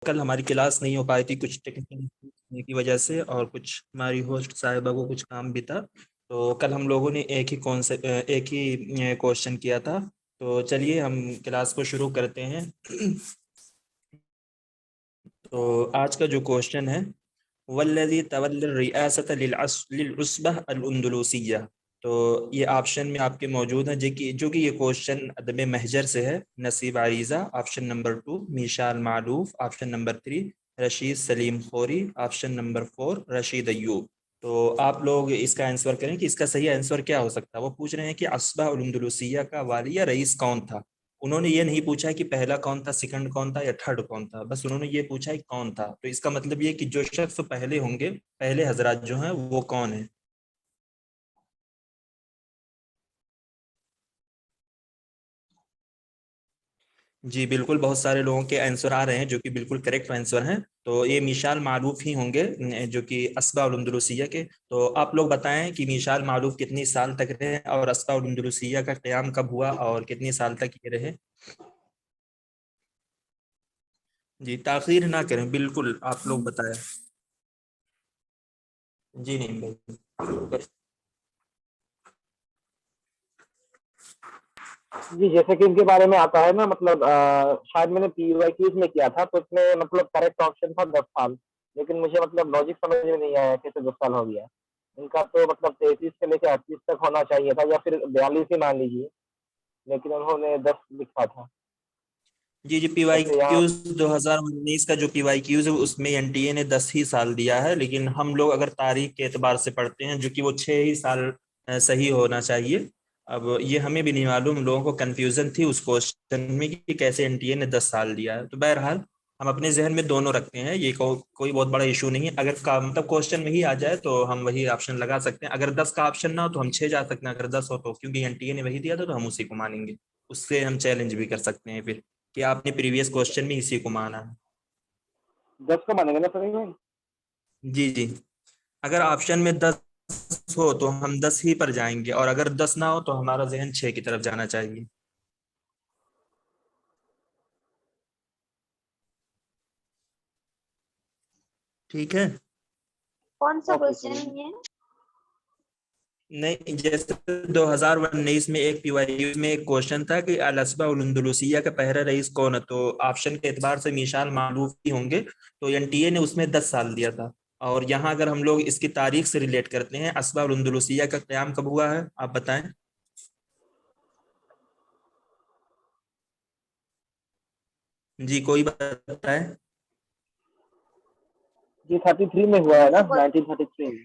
کل ہماری کلاس نہیں ہو پائی تھی کچھ ٹیکنیکل کی وجہ سے، اور کچھ ہماری ہوسٹ صاحبہ کو کچھ کام بھی تھا، تو کل ہم لوگوں نے ایک ہی کوشچن کیا تھا. تو چلیے ہم کلاس کو شروع کرتے ہیں. تو آج کا جو کوشچن ہے والذی تولی الرئاسۃ للعصبہ الاندلسیہ، تو یہ آپشن میں آپ کے موجود ہیں جو کہ یہ کوشچن ادب محجر سے ہے. Nasib Arida option number 2، Michel Maalouf option number 3، Rashid Salim Khoury option number 4، Rashid Ayub. تو آپ لوگ اس کا آنسر کریں کہ اس کا صحیح آنسر کیا ہو سکتا ہے. وہ پوچھ رہے ہیں کہ عصبہ الاندلسیہ کا والی یا رئیس کون تھا. انہوں نے یہ نہیں پوچھا کہ پہلا کون تھا، سیکنڈ کون تھا یا تھرڈ کون تھا، بس انہوں نے یہ پوچھا کہ کون تھا. تو اس کا مطلب یہ کہ جو شخص پہلے ہوں گے، پہلے حضرات جو ہیں وہ کون ہیں. جی بالکل، بہت سارے لوگوں کے آنسر آ رہے ہیں جو کہ بالکل کریکٹ آنسر ہیں. تو یہ میشال معلوف ہی ہوں گے جو کہ اسبا الاندلسیہ کے. تو آپ لوگ بتائیں کہ میشال معلوف کتنی سال تک رہے اور اسبا الاندلسیہ کا قیام کب ہوا اور کتنی سال تک یہ رہے. جی تاخیر نہ کریں، بالکل آپ لوگ بتائیں. جی نہیں بھائی. جی جیسے کہ ان کے بارے میں آتا ہے نا، مطلب شاید میں نے پی وائی کیوز میں کیا تھا تو اس میں مطلب کریکٹ آپشن تھا 10 سال، لیکن مجھے مطلب لاجک سمجھ میں نہیں آیا کیسے 10 سال ہو گیا. ان کا تو مطلب 33 سے لے کے 38 تک ہونا چاہیے تھا، یا پھر 42 ہی مان لیجیے، لیکن انہوں نے 10 لکھا تھا. جی پی وائی جیسے یہاں کیوز 2019 کا جو پی وائی کیوز ہے اس میں این ٹی اے نے 10 ہی سال دیا ہے، لیکن ہم لوگ اگر تاریخ کے اعتبار سے پڑھتے ہیں جو کہ وہ 6 ہی سال صحیح ہونا چاہیے. اب یہ ہمیں بھی نہیں معلوم، لوگوں کو کنفیوژن تھی اس کوشچن میں کہ کیسے این ٹی اے نے 10 سال دیا ہے. تو بہرحال ہم اپنے ذہن میں دونوں رکھتے ہیں، یہ کوئی بہت بڑا ایشو نہیں ہے. اگر مطلب کوشچن میں ہی آ جائے تو ہم وہی آپشن لگا سکتے ہیں. اگر 10 کا آپشن نہ ہو تو ہم 6 جا سکتے ہیں، اگر 10 ہو تو کیونکہ این ٹی اے نے وہی دیا تھا تو ہم اسی کو مانیں گے. اس سے ہم چیلنج بھی کر سکتے ہیں پھر کہ آپ نے پریویس کوشچن میں اسی کو مانا ہے. 10 کو مانیں گے نا سر. جی اگر آپشن میں 10 ہو تو ہم 10 ہی پر جائیں گے، اور اگر 10 نہ ہو تو ہمارا ذہن 6 کی طرف جانا چاہیے. ٹھیک ہے. کون سا کوشچن یہ؟ نہیں، جیسے 2019 میں ایک پی وائی میں ایک کوشچن تھا کہ الاسبہ الاندلسیہ کا پہلا رئیس کون ہے، تو آپشن کے اعتبار سے میشال معلوف ہی ہوں گے. تو این ٹی اے نے اس میں 10 سال دیا تھا. اور یہاں اگر ہم لوگ اس کی تاریخ سے ریلیٹ کرتے ہیں، اسبہ الاندلسیہ کا قیام کب ہوا ہے آپ بتائیں. جی کوئی بتائے. جی 33 میں ہوا ہے نا، 1933 میں.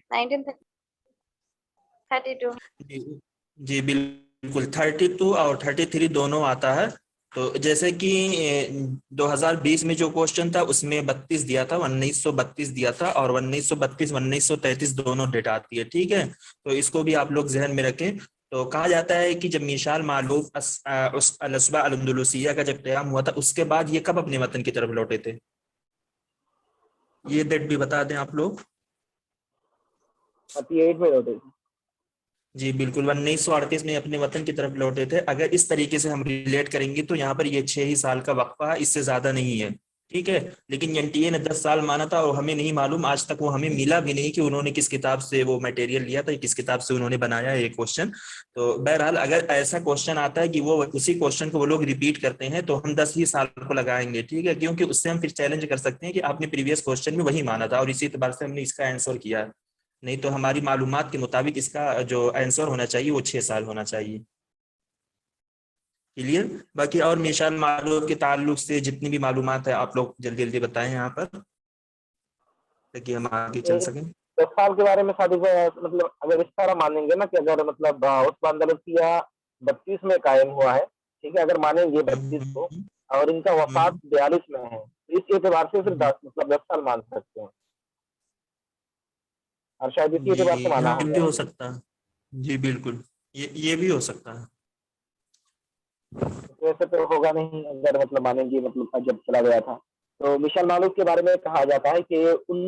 1932. جی بالکل 32 اور 33 دونوں آتا ہے. تو جیسے کہ 2020 میں جو کوشچن تھا اس میں 32 دیا تھا، 1932 دیا تھا، اور 1932 1933 دونوں ڈیٹ آتی ہے. ٹھیک ہے، تو اس کو بھی آپ لوگ ذہن میں رکھیں. تو کہا جاتا ہے کہ جب میشال معلوف الاسبہ الاندلسیہ کا جب قیام ہوا تھا اس کے بعد یہ کب اپنے وطن کی طرف لوٹے تھے، یہ ڈیٹ بھی بتا دیں آپ لوگ. 38 میں ہوتے تھے. جی بالکل 1938 میں اپنے وطن کی طرف لوٹے تھے. اگر اس طریقے سے ہم ریلیٹ کریں گے تو یہاں پر یہ 6 ہی سال کا وقفہ ہے، اس سے زیادہ نہیں ہے. ٹھیک ہے، لیکن این ٹی اے نے 10 سال مانا تھا اور ہمیں نہیں معلوم، آج تک وہ ہمیں ملا بھی نہیں کہ انہوں نے کس کتاب سے وہ میٹیریل لیا تھا، کس کتاب سے انہوں نے بنایا ہے یہ کوشچن. تو بہرحال اگر ایسا کوشچن آتا ہے کہ وہ اسی کوشچن کو وہ لوگ ریپیٹ کرتے ہیں تو ہم 10 ہی سال کو لگائیں گے. ٹھیک ہے، کیونکہ اس سے ہم پھر چیلنج کر سکتے ہیں کہ آپ نے پریویس کوشچن میں وہی مانا تھا اور اسی اعتبار سے ہم نے اس کا آنسر کیا ہے. نہیں تو ہماری معلومات کے مطابق اس کا جو آنسر ہونا چاہیے وہ 6 سال ہونا چاہیے. کلیئر. باقی اور میشال معلوف کے تعلق سے جتنی بھی معلومات ہے آپ لوگ جلدی جلدی بتائیں یہاں پر تاکہ ہم آگے چل سکیں. 10 سال کے بارے میں صادق بھائی، مطلب اگر اس طرح مانیں گے نا کہ اگر مطلب عثبہ اندلسیہ 32 میں قائم ہوا ہے، ٹھیک ہے، اگر مانیں گے 32 کو اور ان کا وفات 42 میں ہے، تو اس اعتبار سے پھر 10 سال مان سکتے ہیں، اور شاید اسی اعتبار سے جی مانا ہاں ہو بھی گیا. ہو سکتا ہے. جی بالکل یہ بھی ہو سکتا ہے. ویسے تو ہوگا نہیں اگر مطلب مانیں گے مطلب جب چلا گیا تھا. تو میشال معلوف کے بارے میں کہا جاتا ہے کہ ان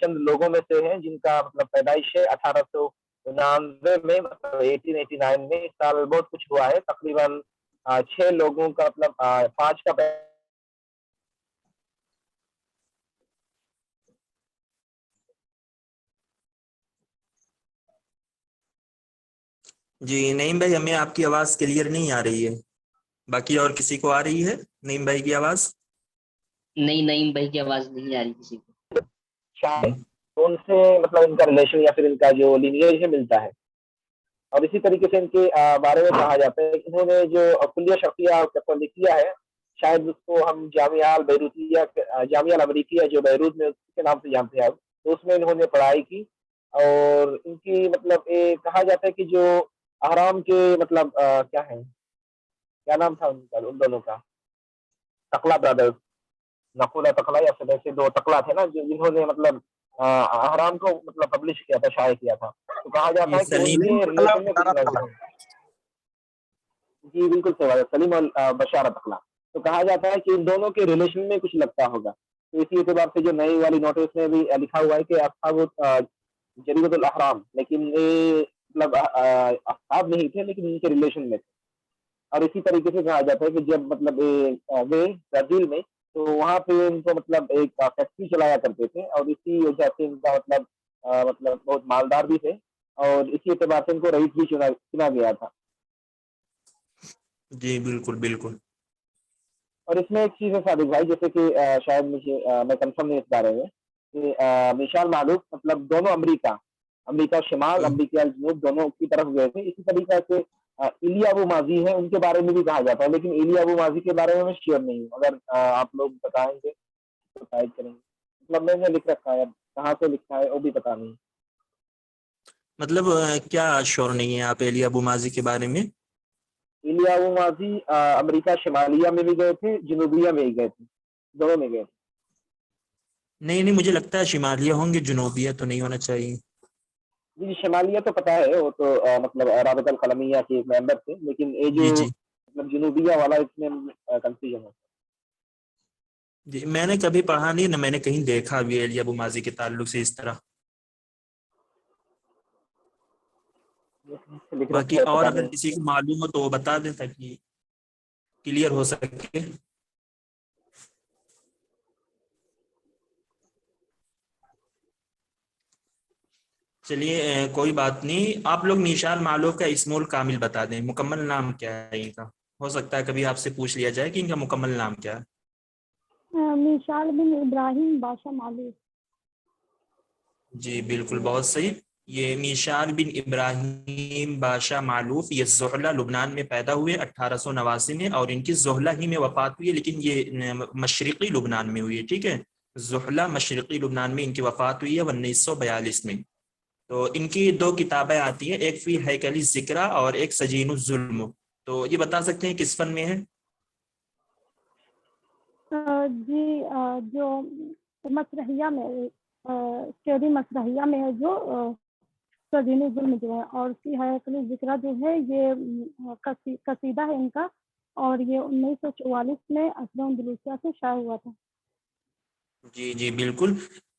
چند لوگوں میں سے ہیں جن کا مطلب پیدائش ہے 1899 میں، مطلب 1889 میں. اس سال بہت کچھ ہوا ہے، تقریباً 6 لوگوں کا مطلب 5 کا جی نعیم بھائی ہمیں آپ کی آواز کلیئر نہیں آ رہی ہے، باقی اور کسی کو آ رہی ہے نعیم بھائی کی آواز؟ نہیں، نعیم بھائی کی آواز نہیں آ رہی کسی کو. شاید تو ان سے مطلب ان کا ریلیشن یا پھر ان کا جو لینیج ہے ملتا ہے. اور اسی طریقے سے ان کے بارے میں کہا جاتا ہے کہ انہوں نے جو کلیہ شرقیہ لکھیا ہے، شاید اس کو ہم جامعہ البیروتیہ جامعہ الامریکیہ جو بیروت میں اس کے نام سے جانتے ہیں، تو اس میں انہوں نے پڑھائی کی. اور ان کی مطلب کہا جاتا ہے کہ جو احرام کے مطلب کیا ہے، کیا نام تھا ان کا، ان دونوں کا، تقلا برادرز، نقولہ تقلا یا پھر ایسے دو تقلا تھے نا جنہوں نے مطلب احرام کو مطلب پبلش کیا تھا، شائع کیا تھا. تو کہا جاتا یہ ہے کہ ان سلیم کے ریلیشن میں کچھ جی بالکل صحیح بات ہے، سلیم اور بشارت اخلاق. تو کہا جاتا ہے کہ ان دونوں کے ریلیشن میں کچھ لگتا ہوگا. تو اسی اعتبار سے جو نئی والی نوٹس میں بھی لکھا ہوا ہے کہ اصحاب جریدۃ الاحرام، لیکن یہ مطلب اصحاب نہیں تھے لیکن ان کے ریلیشن میں تھے. اور اسی طریقے سے کہا جاتا ہے کہ جب مطلب گئے برازیل میں، تو وہاں پہ ان کو مطلب ایک فیکٹری چلایا کرتے تھے، اور اسی وجہ سے ان کا مطلب بہت مالدار بھی تھے، اور اسی اعتبار سے ان کو رئیس بھی چنا گیا تھا. جی بالکل بالکل. اور اس میں ایک چیز ہے صادق بھائی، جیسے کہ شاید مجھے میں کنفرم نہیں اس بارے میں کہ میشال معلوف مطلب دونوں امریکہ شمال، امریکہ جنوب دونوں کی طرف گئے تھے. اسی طریقے سے ایلیا ابو ماضی ہے، ان کے بارے میں بھی کہا جاتا ہے، لیکن ایلیا ابو ماضی کے بارے میں شیئر نہیں ہوں. اگر آپ لوگ بتائیں گے تو شاید کریں گے. مطلب میں نے لکھ رکھا ہے، کہاں سے لکھا ہے وہ بھی پتا نہیں. مطلب کیا شور نہیں ہے آپ ایلیا ابو ماضی کے بارے میں؟ ایلیا ابو ماضی امریکہ شمالیہ میں بھی گئے تھے، جنوبیہ میں بھی گئے تھے، دونوں میں گئے تھے. نہیں مجھے لگتا ہے شمالیہ ہوں گے، جنوبیہ تو نہیں ہونا چاہیے. جی شمالیہ تو پتا ہے، وہ تو مطلب رابطہ القلمیہ کے ایک ممبر تھے، لیکن یہ جو جی مطلب جنوبیہ والا اس میں کنفیوژن ہے. جی میں نے کبھی پڑھا نہیں نہ میں نے کہیں دیکھا بھی ایلیا ابو ماضی کے تعلق سے اس طرح. لکھ باقی رکھا ہے اور پتا اگر نہیں. کسی کو معلوم ہو تو وہ بتا دیں تاکہ کلیئر ہو سکے. چلیے کوئی بات نہیں، آپ لوگ میشال معلوف کا اسم الکامل بتا دیں، مکمل نام کیا ہے ان کا. ہو سکتا ہے کبھی آپ سے پوچھ لیا جائے کہ ان کا مکمل نام کیا ہے. میشال بن ابراہیم باشا معلوف. جی بالکل بہت صحیح. یہ میشال بن ابراہیم باشا معلوف یہ زحلہ لبنان میں پیدا ہوئے 1889 میں، اور ان کی زحلہ ہی میں وفات ہوئی ہے، لیکن یہ مشرقی لبنان میں ہوئی ہے. ٹھیک ہے، زحلہ مشرقی لبنان میں ان کی وفات ہوئی ہے 1942 میں. تو ان کی دو کتابیں آتی ہیں، ایک فی ہیکل ذکرہ اور ایک سجین الظلم. تو یہ بتا سکتے ہیں کس فن میں ہے؟ جی جو مسرحیہ میں، شعری مسرحیہ میں ہے جو سجین الظلم جو ہے، اور فی ہیکل ذکرہ جو ہے یہ قصیدہ ہے ان کا، اور یہ 1944 میں اثر اندلسیہ سے شائع ہوا تھا. جی بالکل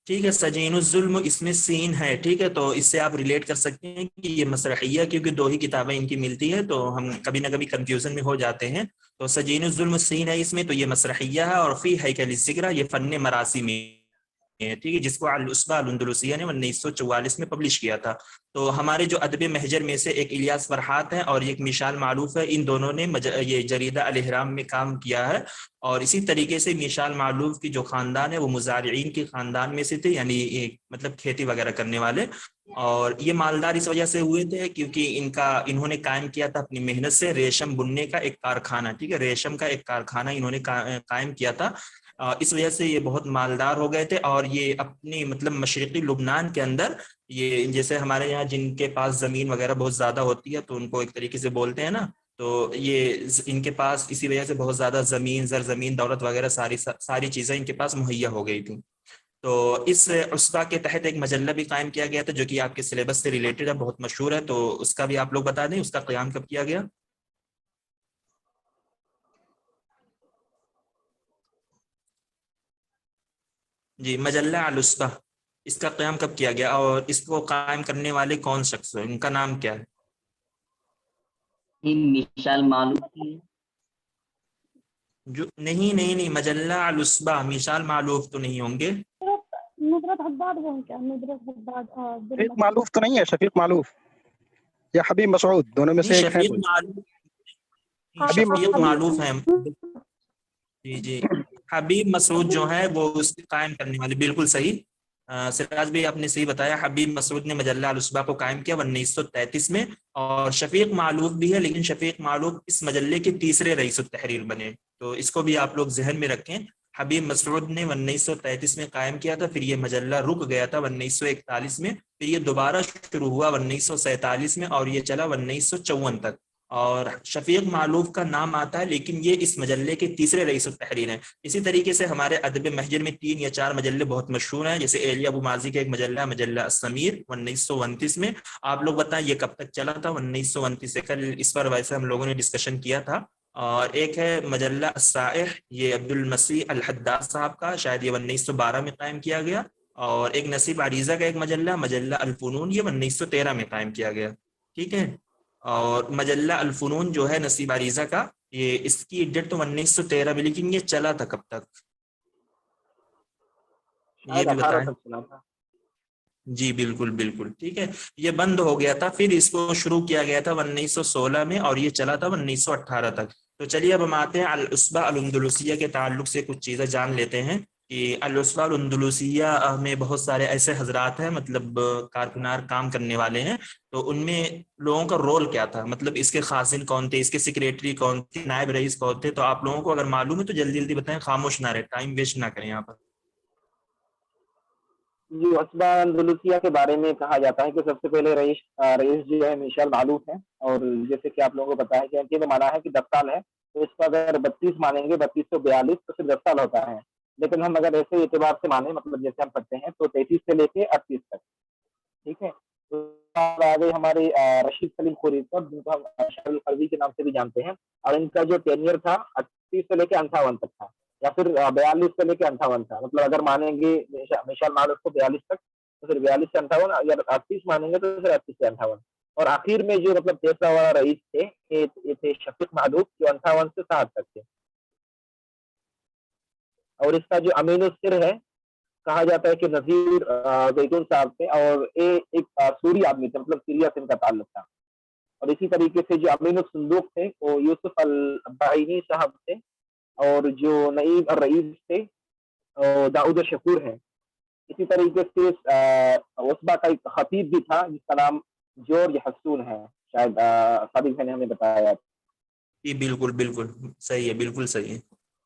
ٹھیک ہے. سجین الظلم اس میں سین ہے، ٹھیک ہے، تو اس سے آپ ریلیٹ کر سکتے ہیں کہ یہ مسرحیہ، کیونکہ دو ہی کتابیں ان کی ملتی ہے تو ہم کبھی نہ کبھی کنفیوژن میں ہو جاتے ہیں. تو سجین الظلم سین ہے اس میں، تو یہ مسرحیہ ہے، اور فی ہیکل الذکرہ یہ فن مراسی میں ہے، ٹھیک ہے، جس کو العصبہ الاندلسیہ نے 1944 میں پبلش کیا تھا. تو ہمارے جو ادب محجر میں سے ایک الیاس فرحات ہے اور ایک میشال معلوف ہے، ان دونوں نے یہ جریدہ الاحرام میں کام کیا ہے. اور اسی طریقے سے میشال معلوف کی جو خاندان ہے وہ مزارعین کے خاندان میں سے تھے، یعنی مطلب کھیتی وغیرہ کرنے والے. اور یہ مالدار اس وجہ سے ہوئے تھے کیونکہ انہوں نے قائم کیا تھا اپنی محنت سے ریشم بننے کا ایک کارخانہ. ٹھیک ہے، ریشم کا ایک کارخانہ انہوں نے قائم کیا تھا. اس وجہ سے یہ بہت مالدار ہو گئے تھے، اور یہ اپنی مطلب مشرقی لبنان کے اندر، یہ جیسے ہمارے یہاں جن کے پاس زمین وغیرہ بہت زیادہ ہوتی ہے تو ان کو ایک طریقے سے بولتے ہیں نا، تو یہ ان کے پاس اسی وجہ سے بہت زیادہ زمین، زرزمین، دولت وغیرہ ساری چیزیں ان کے پاس مہیا ہو گئی تھیں. تو اس عصبہ کے تحت ایک مجلہ بھی قائم کیا گیا تھا جو کہ آپ کے سلیبس سے ریلیٹڈ ہے، بہت مشہور ہے. تو اس کا بھی آپ لوگ بتا دیں اس کا قیام کب کیا گیا. جی مجلہ العصبہ، اس کا قیام کب کیا گیا اور اس کو قائم کرنے والے کون شخص ہیں، ان کا نام کیا ہے؟ میشال معلوف کی جو نہیں مجلہ العصبہ میشال معلوف تو نہیں ہوں گے. ندرت حداد وہ کیا، ندرت حداد شفیق معلوف تو نہیں ہے، شفیق معلوف یا حبیب مسعود، دونوں میں نہیں سے ایک ہے شفیق کوئی؟ معلوف، حبیب شفیق مسعود معلوف ہے جی جی، حبیب مسعود جو ہے وہ اس کے قائم کرنے والے، بالکل صحیح سراج بھائی آپ نے صحیح بتایا، حبیب مسعود نے مجلہ العصبہ کو قائم کیا 1933 میں، اور شفیق معلوف بھی ہے، لیکن شفیق معلوف اس مجلے کے تیسرے رئیس التحریر بنے، تو اس کو بھی آپ لوگ ذہن میں رکھیں۔ حبیب مسعود نے 1933 میں قائم کیا تھا، پھر یہ مجلہ رک گیا تھا 1941 میں، پھر یہ دوبارہ شروع ہوا 1947 میں، اور یہ چلا 1954 تک، اور شفیق معلوف کا نام آتا ہے لیکن یہ اس مجلے کے تیسرے رئیس التحریر ہیں۔ اسی طریقے سے ہمارے ادب محجر میں 3 یا 4 مجلے بہت مشہور ہیں، جیسے ایلیا ابو ماضی کا ایک مجلہ ہے مجلہ السمیر 1929 میں، آپ لوگ بتائیں یہ کب تک چلا تھا؟ 1929 سے، کل اس پر ویسے ہم لوگوں نے ڈسکشن کیا تھا۔ اور ایک ہے مجلہ الصائح، یہ عبد المسیح الحداد صاحب کا، شاید یہ 1912 میں قائم کیا گیا، اور ایک نصیب عریضہ کا ایک مجلہ مجلہ الفنون، یہ 1913 میں قائم کیا گیا، ٹھیک ہے۔ اور مجلہ الفنون جو ہے نصیب عریضہ کا، یہ اس کی ڈیٹ تو 1913 میں، لیکن یہ چلا تھا کب تک یہ شاید بھی 18 بتائیں؟ تک چلا تھا۔ جی بالکل بالکل ٹھیک ہے، یہ بند ہو گیا تھا، پھر اس کو شروع کیا گیا تھا 1916 میں، اور یہ چلا تھا 1918 تک۔ تو چلیے اب ہم آتے ہیں العصبہ الاندلسیہ کے تعلق سے کچھ چیزیں جان لیتے ہیں کہ العصبہ الاندلسیہ میں بہت سارے ایسے حضرات ہیں، مطلب کارکنار کام کرنے والے ہیں، تو ان میں لوگوں کا رول کیا تھا، مطلب اس کے خازن کون تھے، اس کے سیکریٹری کون تھے، نائب رئیس کون تھے، تو آپ لوگوں کو اگر معلوم ہے تو جلدی جلدی بتائیں، خاموش نہ رہے، ٹائم ویسٹ نہ کریں یہاں پر۔ جی، عصبہ اندلسیہ کے بارے میں کہا جاتا ہے کہ سب سے پہلے رئیس جو ہے میشال معلوف ہے، اور جیسے کہ آپ لوگوں کو پتا ہے کہ ان نے مانا ہے کہ 10 سال ہے، تو اس کو اگر 32 مانیں گے 3242 تو پھر 10 سال ہوتا ہے، لیکن ہم اگر ایسے اعتبار سے مانیں، مطلب جیسے ہم پڑھتے ہیں تو 33 سے لے کے 38 تک، ٹھیک ہے۔ تو آ گئی ہمارے رشید سلیم خوری صاحب، جن کو ہم شاہ القلبی کے نام سے بھی جانتے ہیں، اور ان کا جو ٹینیئر تھا 38 سے لے کے 58 تک تھا، یا پھر 42 سے لے کے 58 تھا، مطلب اگر مانیں گے میشال معلوف کو 42 تک تو پھر 42 سے 58، اگر 38 مانیں گے تو پھر 38 سے 58، اور آخر میں جو مطلب تیسرا والا رئیس تھے یہ تھے شفیق معلوف، جو 58 سے 60 تک تھے، اور اس کا جو امین السر ہے، کہا جاتا ہے کہ نذیر زیتون صاحب تھے، اور ایک سوری آدمی تھے، مطلب سیریا سے ان کا تعلق تھا، اور اسی طریقے سے جو امین الصندوق تھے وہ یوسف الباہینی صاحب تھے، اور جو نئیب الرئیس تھے داؤد شکور ہیں۔ اسی طریقے سے عصبہ کا ایک خطیب بھی تھا جس کا نام جورج حسون ہے، شاید صادق بھائی نے ہمیں بتایا۔ جی بالکل بالکل صحیح ہے، بالکل صحیح ہے۔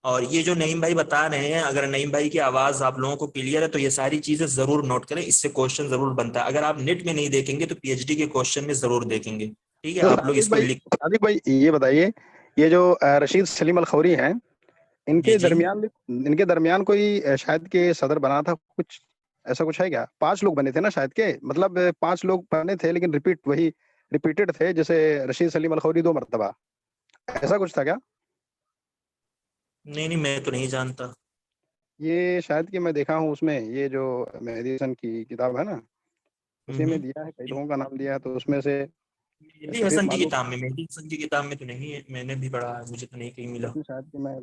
اور یہ جو نعیم بھائی بتا رہے ہیں، اگر نعیم بھائی کی آواز آپ لوگوں کو کلیئر ہے تو یہ ساری چیزیں ضرور نوٹ کریں، اس سے کوشچن ضرور بنتا ہے، اگر آپ نیٹ میں نہیں دیکھیں گے تو پی ایچ ڈی کے کوشچن میں ضرور دیکھیں گے، ٹھیک ہے، آپ لوگ اس کو لکھ۔ صادق بھائی یہ بتائیے، یہ جو رشید سلیم الخوری ہیں، ان جی کے جی درمیان کوئی شاید کہ صدر بنا تھا، کچھ ایسا کچھ ہے کیا؟ 5 لوگ بنے تھے نا شاید، کے مطلب 5 لوگ بنے تھے لیکن ریپیٹڈ تھے، جیسے رشید سلیم الخوری 2 مرتبہ، ایسا کچھ تھا کیا؟ نہیں نہیں، میں تو نہیں جانتا۔ یہ شاید کہ میں دیکھا ہوں اس میں، یہ جو مہدی حسن کی کتاب ہے نا، اسی میں دیا ہے، کئی لوگوں کا نام دیا ہے، تو اس میں سے مہدی شفیق حسن کی معلوف، کتاب میں، مہدی حسن کی کتاب میں تو نہیں ہے، میں نے بھی پڑھا ہے، مجھے تو نہیں کہیں ملا۔ شاید کہ میں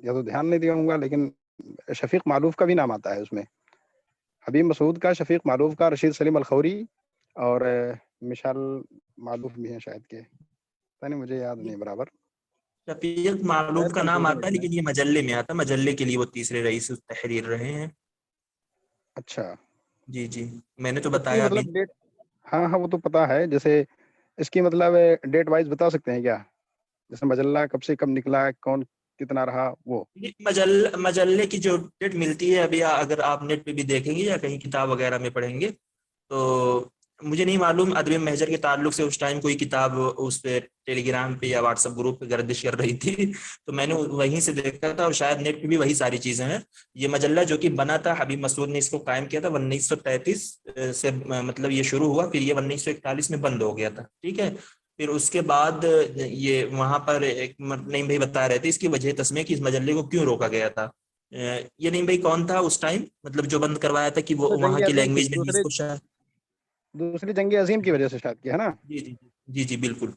یا تو دھیان نہیں دیا ہوں گا، لیکن شفیق معلوف کا بھی نام آتا ہے اس میں، حبیب مسعود کا، شفیق معلوف کا، رشید سلیم الخوری، اور مشال معلوف بھی ہیں شاید کے، پتہ نہیں، مجھے یاد نہیں برابر، شفیق معلوف شاید کا نام کنفیوژن آتا ہو ہے گیا ہے۔ لیکن یہ مجلے میں آتا ہے، مجلے کے لیے وہ تیسرے رئیس التحریر رہے ہیں۔ اچھا، جی جی، میں نے تو اس کی بتایا ابھی۔ مطلب ڈیٹ، ہاں وہ تو پتا ہے، جیسے اس کی مطلب ڈیٹ وائز بتا سکتے ہیں کیا؟ جیسے مجلہ کب سے کب نکلا، کون کتنا رہا وہ؟ مجلے کی جو ڈیٹ ملتی ہے ابھی، اگر آپ نیٹ پہ بھی دیکھیں گے یا کہیں کتاب وغیرہ میں پڑھیں گے تو مجھے نہیں معلوم، ادب محجر کے تعلق سے اس ٹائم کوئی کتاب اس پہ ٹیلی گرام پہ یا واٹس ایپ گروپ پہ گردش کر رہی تھی، تو میں نے وہیں سے دیکھا تھا، اور شاید نیٹ پہ بھی وہی ساری چیزیں ہیں۔ یہ مجلہ جو کہ بنا تھا، حبیب مسعود نے اس کو قائم کیا تھا 1933 سے، مطلب یہ شروع ہوا، پھر یہ 1941 میں بند ہو گیا تھا، ٹھیک ہے۔ پھر اس کے بعد یہ وہاں پر ایک نعیم بھائی بتا رہے تھے اس کی وجہ تسمیہ کی اس مجلے کو کیوں روکا گیا تھا۔ یہ نعیم بھائی کون تھا اس ٹائم، مطلب جو بند کروایا تھا کہ وہ وہاں جنگ کی عظیم کی لینگویج میں ہی اس کو شاید۔ دوسری جنگ عظیم کی وجہ سے شاید کیا ہے نا؟ جی جی جی جی بالکل،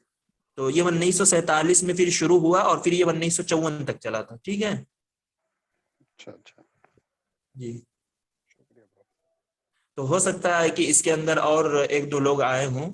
تو یہ 1947 میں پھر شروع ہوا، اور پھر یہ 1954 تک چلا تھا، ٹھیک ہے اچھا اچھا، جی۔ شکریہ۔ تو ہو سکتا ہے کہ اس کے اندر اور 1-2 لوگ آئے ہوں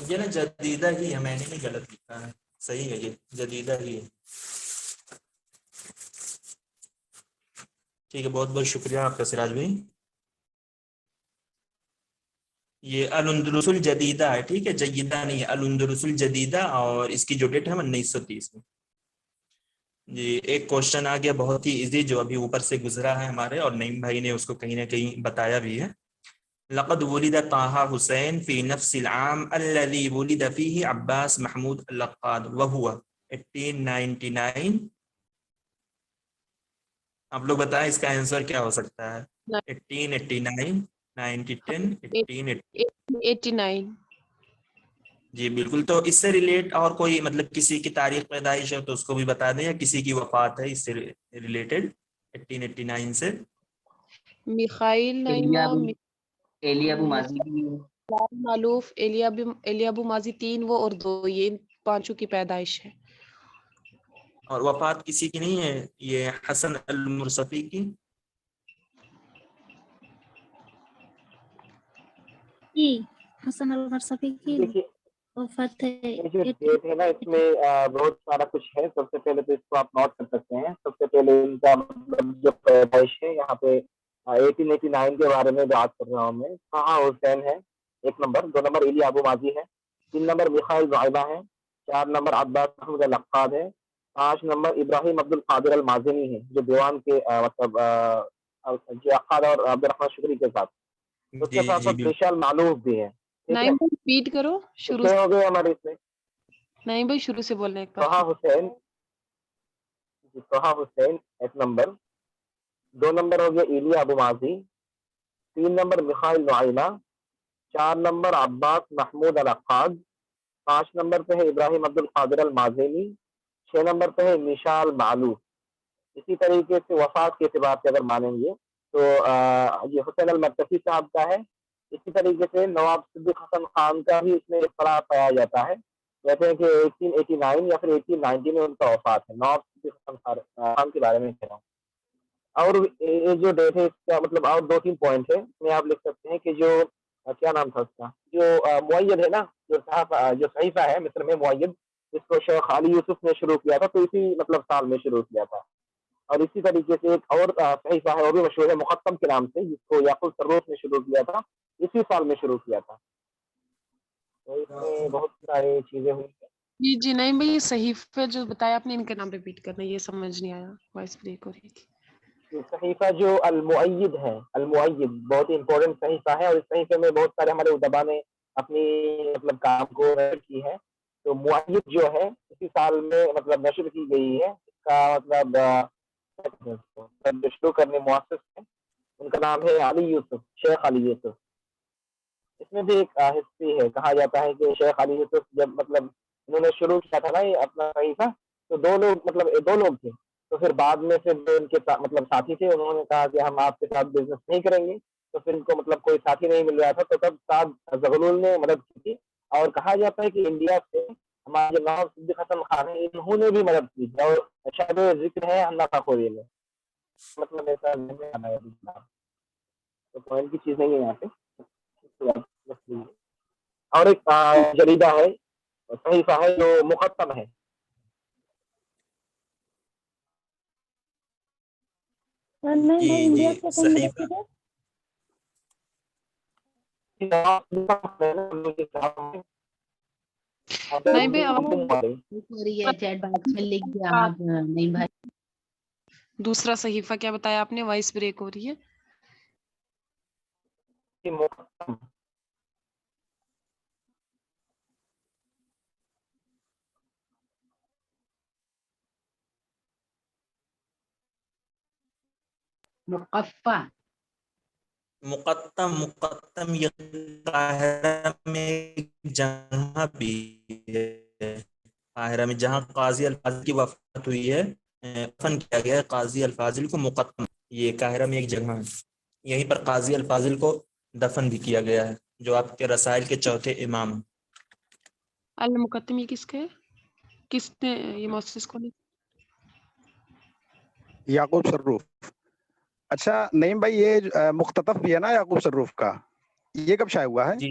یہ نا جدیدہ ہی ہے, میں نے بھی غلط لکھا ہے, صحیح ہے یہ جدیدہ ہی ہے. ٹھیک ہے, بہت بہت شکریہ آپ کا سراج بھائی. یہ الاندلس الجدیدہ ہے, ٹھیک ہے, جیدہ نہیں ہے, الاندلس الجدیدہ, اور اس کی جو ڈیٹ ہے 1930 میں. جی ایک کوشچن آ گیا بہت ہی ایزی جو ابھی اوپر سے گزرا ہے ہمارے, اور نعیم بھائی نے اس کو کہیں نہ کہیں بتایا بھی ہے. لقد ولد طه حسین فی نفس العام الذي ولد فيه عباس محمود اللقاد وهو 1899. آپ لوگ بتائیں اس کا آنسر کیا ہو سکتا ہے؟ 1889 1910 89. جی بالکل. تو اس سے ریلیٹ اور کوئی مطلب کسی کی تاریخ پیدائش ہے تو اس کو بھی بتا دیں, یا کسی کی وفات ہے اس سے ریلیٹڈ 1889 سے. میخائیل نعیمہ, ایلی ابو ماضی بھی ہے. معلوف, ایلی ابو ماضی 3 وہ اور 2, یہ پانچوں کی پیدائش ہے. اور وفات کسی کی نہیں ہے, یہ حسن المرصفی کی. جی حسن المرصفی کی دیکھیے وفات ہے. یہ جو ڈیٹ ہے نا اس میں بہت سارا کچھ ہے. سب سے پہلے تو اس کو آپ نوٹ کر سکتے ہیں. سب سے پہلے ان کا مطلب جو پیدائش ہے یہاں پہ 1889 کے بارے میں بات کر رہا ہوں میں. طه حسین ہے 1 نمبر, 2 نمبر ایلی ابو ماضی ہے, 3 نمبر میخائیل نعیمہ ہے, 4 نمبر عباس محمود اللقاد ہے, 5 نمبر ابراہیم عبد القادر المازنی ہے جو دیوان کے مطلب جو عقاد اور عبد الرحمن شکری کے ساتھ. اس کے جی ساتھ جی ساتھ مشال معلوف بھی ہے. ٹھیک ہے, نعیم بھائی ریپیٹ کرو شروع کتنے سے. ہو گئے ہمارے اس میں؟ نعیم بھائی شروع سے بولنا ایک بار. طه حسین, طه حسین 1 نمبر, 2 نمبر ہو گیا ایلی ابو ماضی, 3 نمبر میخائیل نعیمہ, 4 نمبر عباس محمود العقاد, 5 نمبر پہ ہے ابراہیم عبد القادر المازنی, 6 نمبر پہ ہے مشال معلوف. اسی طریقے سے وفات کے اعتبار سے اگر مانیں گے تو یہ حسین المرتفی صاحب کا ہے. اسی طریقے سے نواب صدیق حسن خان کا بھی اس میں اختلاف پایا جاتا ہے. کہتے ہیں کہ 1889 یا پھر 1890 میں ان کا وفات ہے. نواب صدیق حسن خان کے بارے میں کہہ رہا ہوں. اور یہ جو ڈیٹ ہے اس کا مطلب اور 2-3 پوائنٹ ہے اس میں آپ لکھ سکتے ہیں کہ جو کیا نام تھا اس کا, جو معید ہے نا, جو صحیفہ ہے مصر میں معید, جس کو شیخ علی یوسف نے شروع کیا تھا, تو اسی مطلب سال میں شروع کیا تھا. اور اسی طریقے سے ایک اور صحیفہ ہے وہ بھی مشہور ہے مقدم کے نام سے, جس کو یعقوب سروس نے شروع کیا تھا, اسی سال میں شروع کیا تھا. تو اس میں بہت ساری چیزیں ہوئی ہیں. جی نعیم بھائی, یہ صحیفہ جو بتایا آپ نے ان کے نام ریپیٹ کرنا, یہ سمجھ نہیں آیا, وائس بریک ہو رہی تھی. صحیفہ جو المعید ہے, المعید بہت ہی امپورٹنٹ صحیفہ ہے, اور اس صحیفے میں بہت سارے ہمارے ادبا نے اپنی مطلب کام کو کی ہے. تو معید جو ہے اسی سال میں مطلب نشر کی گئی ہے. اس کا مطلب جو شروع کرنے مؤسس ہیں ان کا نام ہے علی یوسف, شیخ علی یوسف. اس میں بھی ایک ہسٹری ہے, کہا جاتا ہے کہ شیخ علی یوسف جب مطلب انہوں نے شروع کیا تھا نا یہ اپنا صحیفہ, تو 2 لوگ تھے. تو پھر بعد میں پھر جو ان کے مطلب ساتھی تھے انہوں نے کہا کہ ہم آپ کے ساتھ بزنس نہیں کریں گے. تو پھر ان کو مطلب کوئی ساتھی نہیں مل رہا تھا, تو تب سعد زغلول نے مدد کی تھی. اور کہا جاتا ہے کہ انڈیا سے ہمارے جو نواب صدیق حسن خان ہیں انہوں نے بھی مدد کی تھی, اور شاید ذکر ہے اللہ خاکوری میں, مطلب ایسا نہیں ہے. تو پوائنٹ کی چیزیں یہاں پہ. اور ایک جریدہ ہے, صحیفہ ہے جو مقدم ہے. نہیں جی بھائی انڈیا جی سے کون صحیفہ, مدد ہے؟ نعیم بھائی آواز ہو رہی ہے, چیٹ باکس میں لکھ دیا آپ. نہیں بھائی دوسرا صحیفہ کیا بتایا آپ نے, وائس بریک ہو رہی ہے. مقفع مقدم یہ قاہرہ میں جہاں بھی ہے, قاہرہ میں جہاں قاضی الفاضل کی وفات ہوئی ہے, دفن کیا گیا ہے قاضی الفاضل کو مقدم. یہ قاہرہ میں ایک جگہ ہے, یہیں پر قاضی الفاضل کو دفن بھی کیا گیا ہے, جو آپ کے رسائل کے چوتھے امام ہیں. المقدم یہ کس کے, کس نے یہ مؤسس کو نہیں؟ یعقوب صروف. اچھا نعیم بھائی, یہ مختطف بھی ہے نا یعقوب صروف کا, یہ کب شائع ہوا ہے؟ جی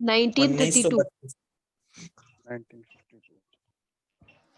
1932। 1932।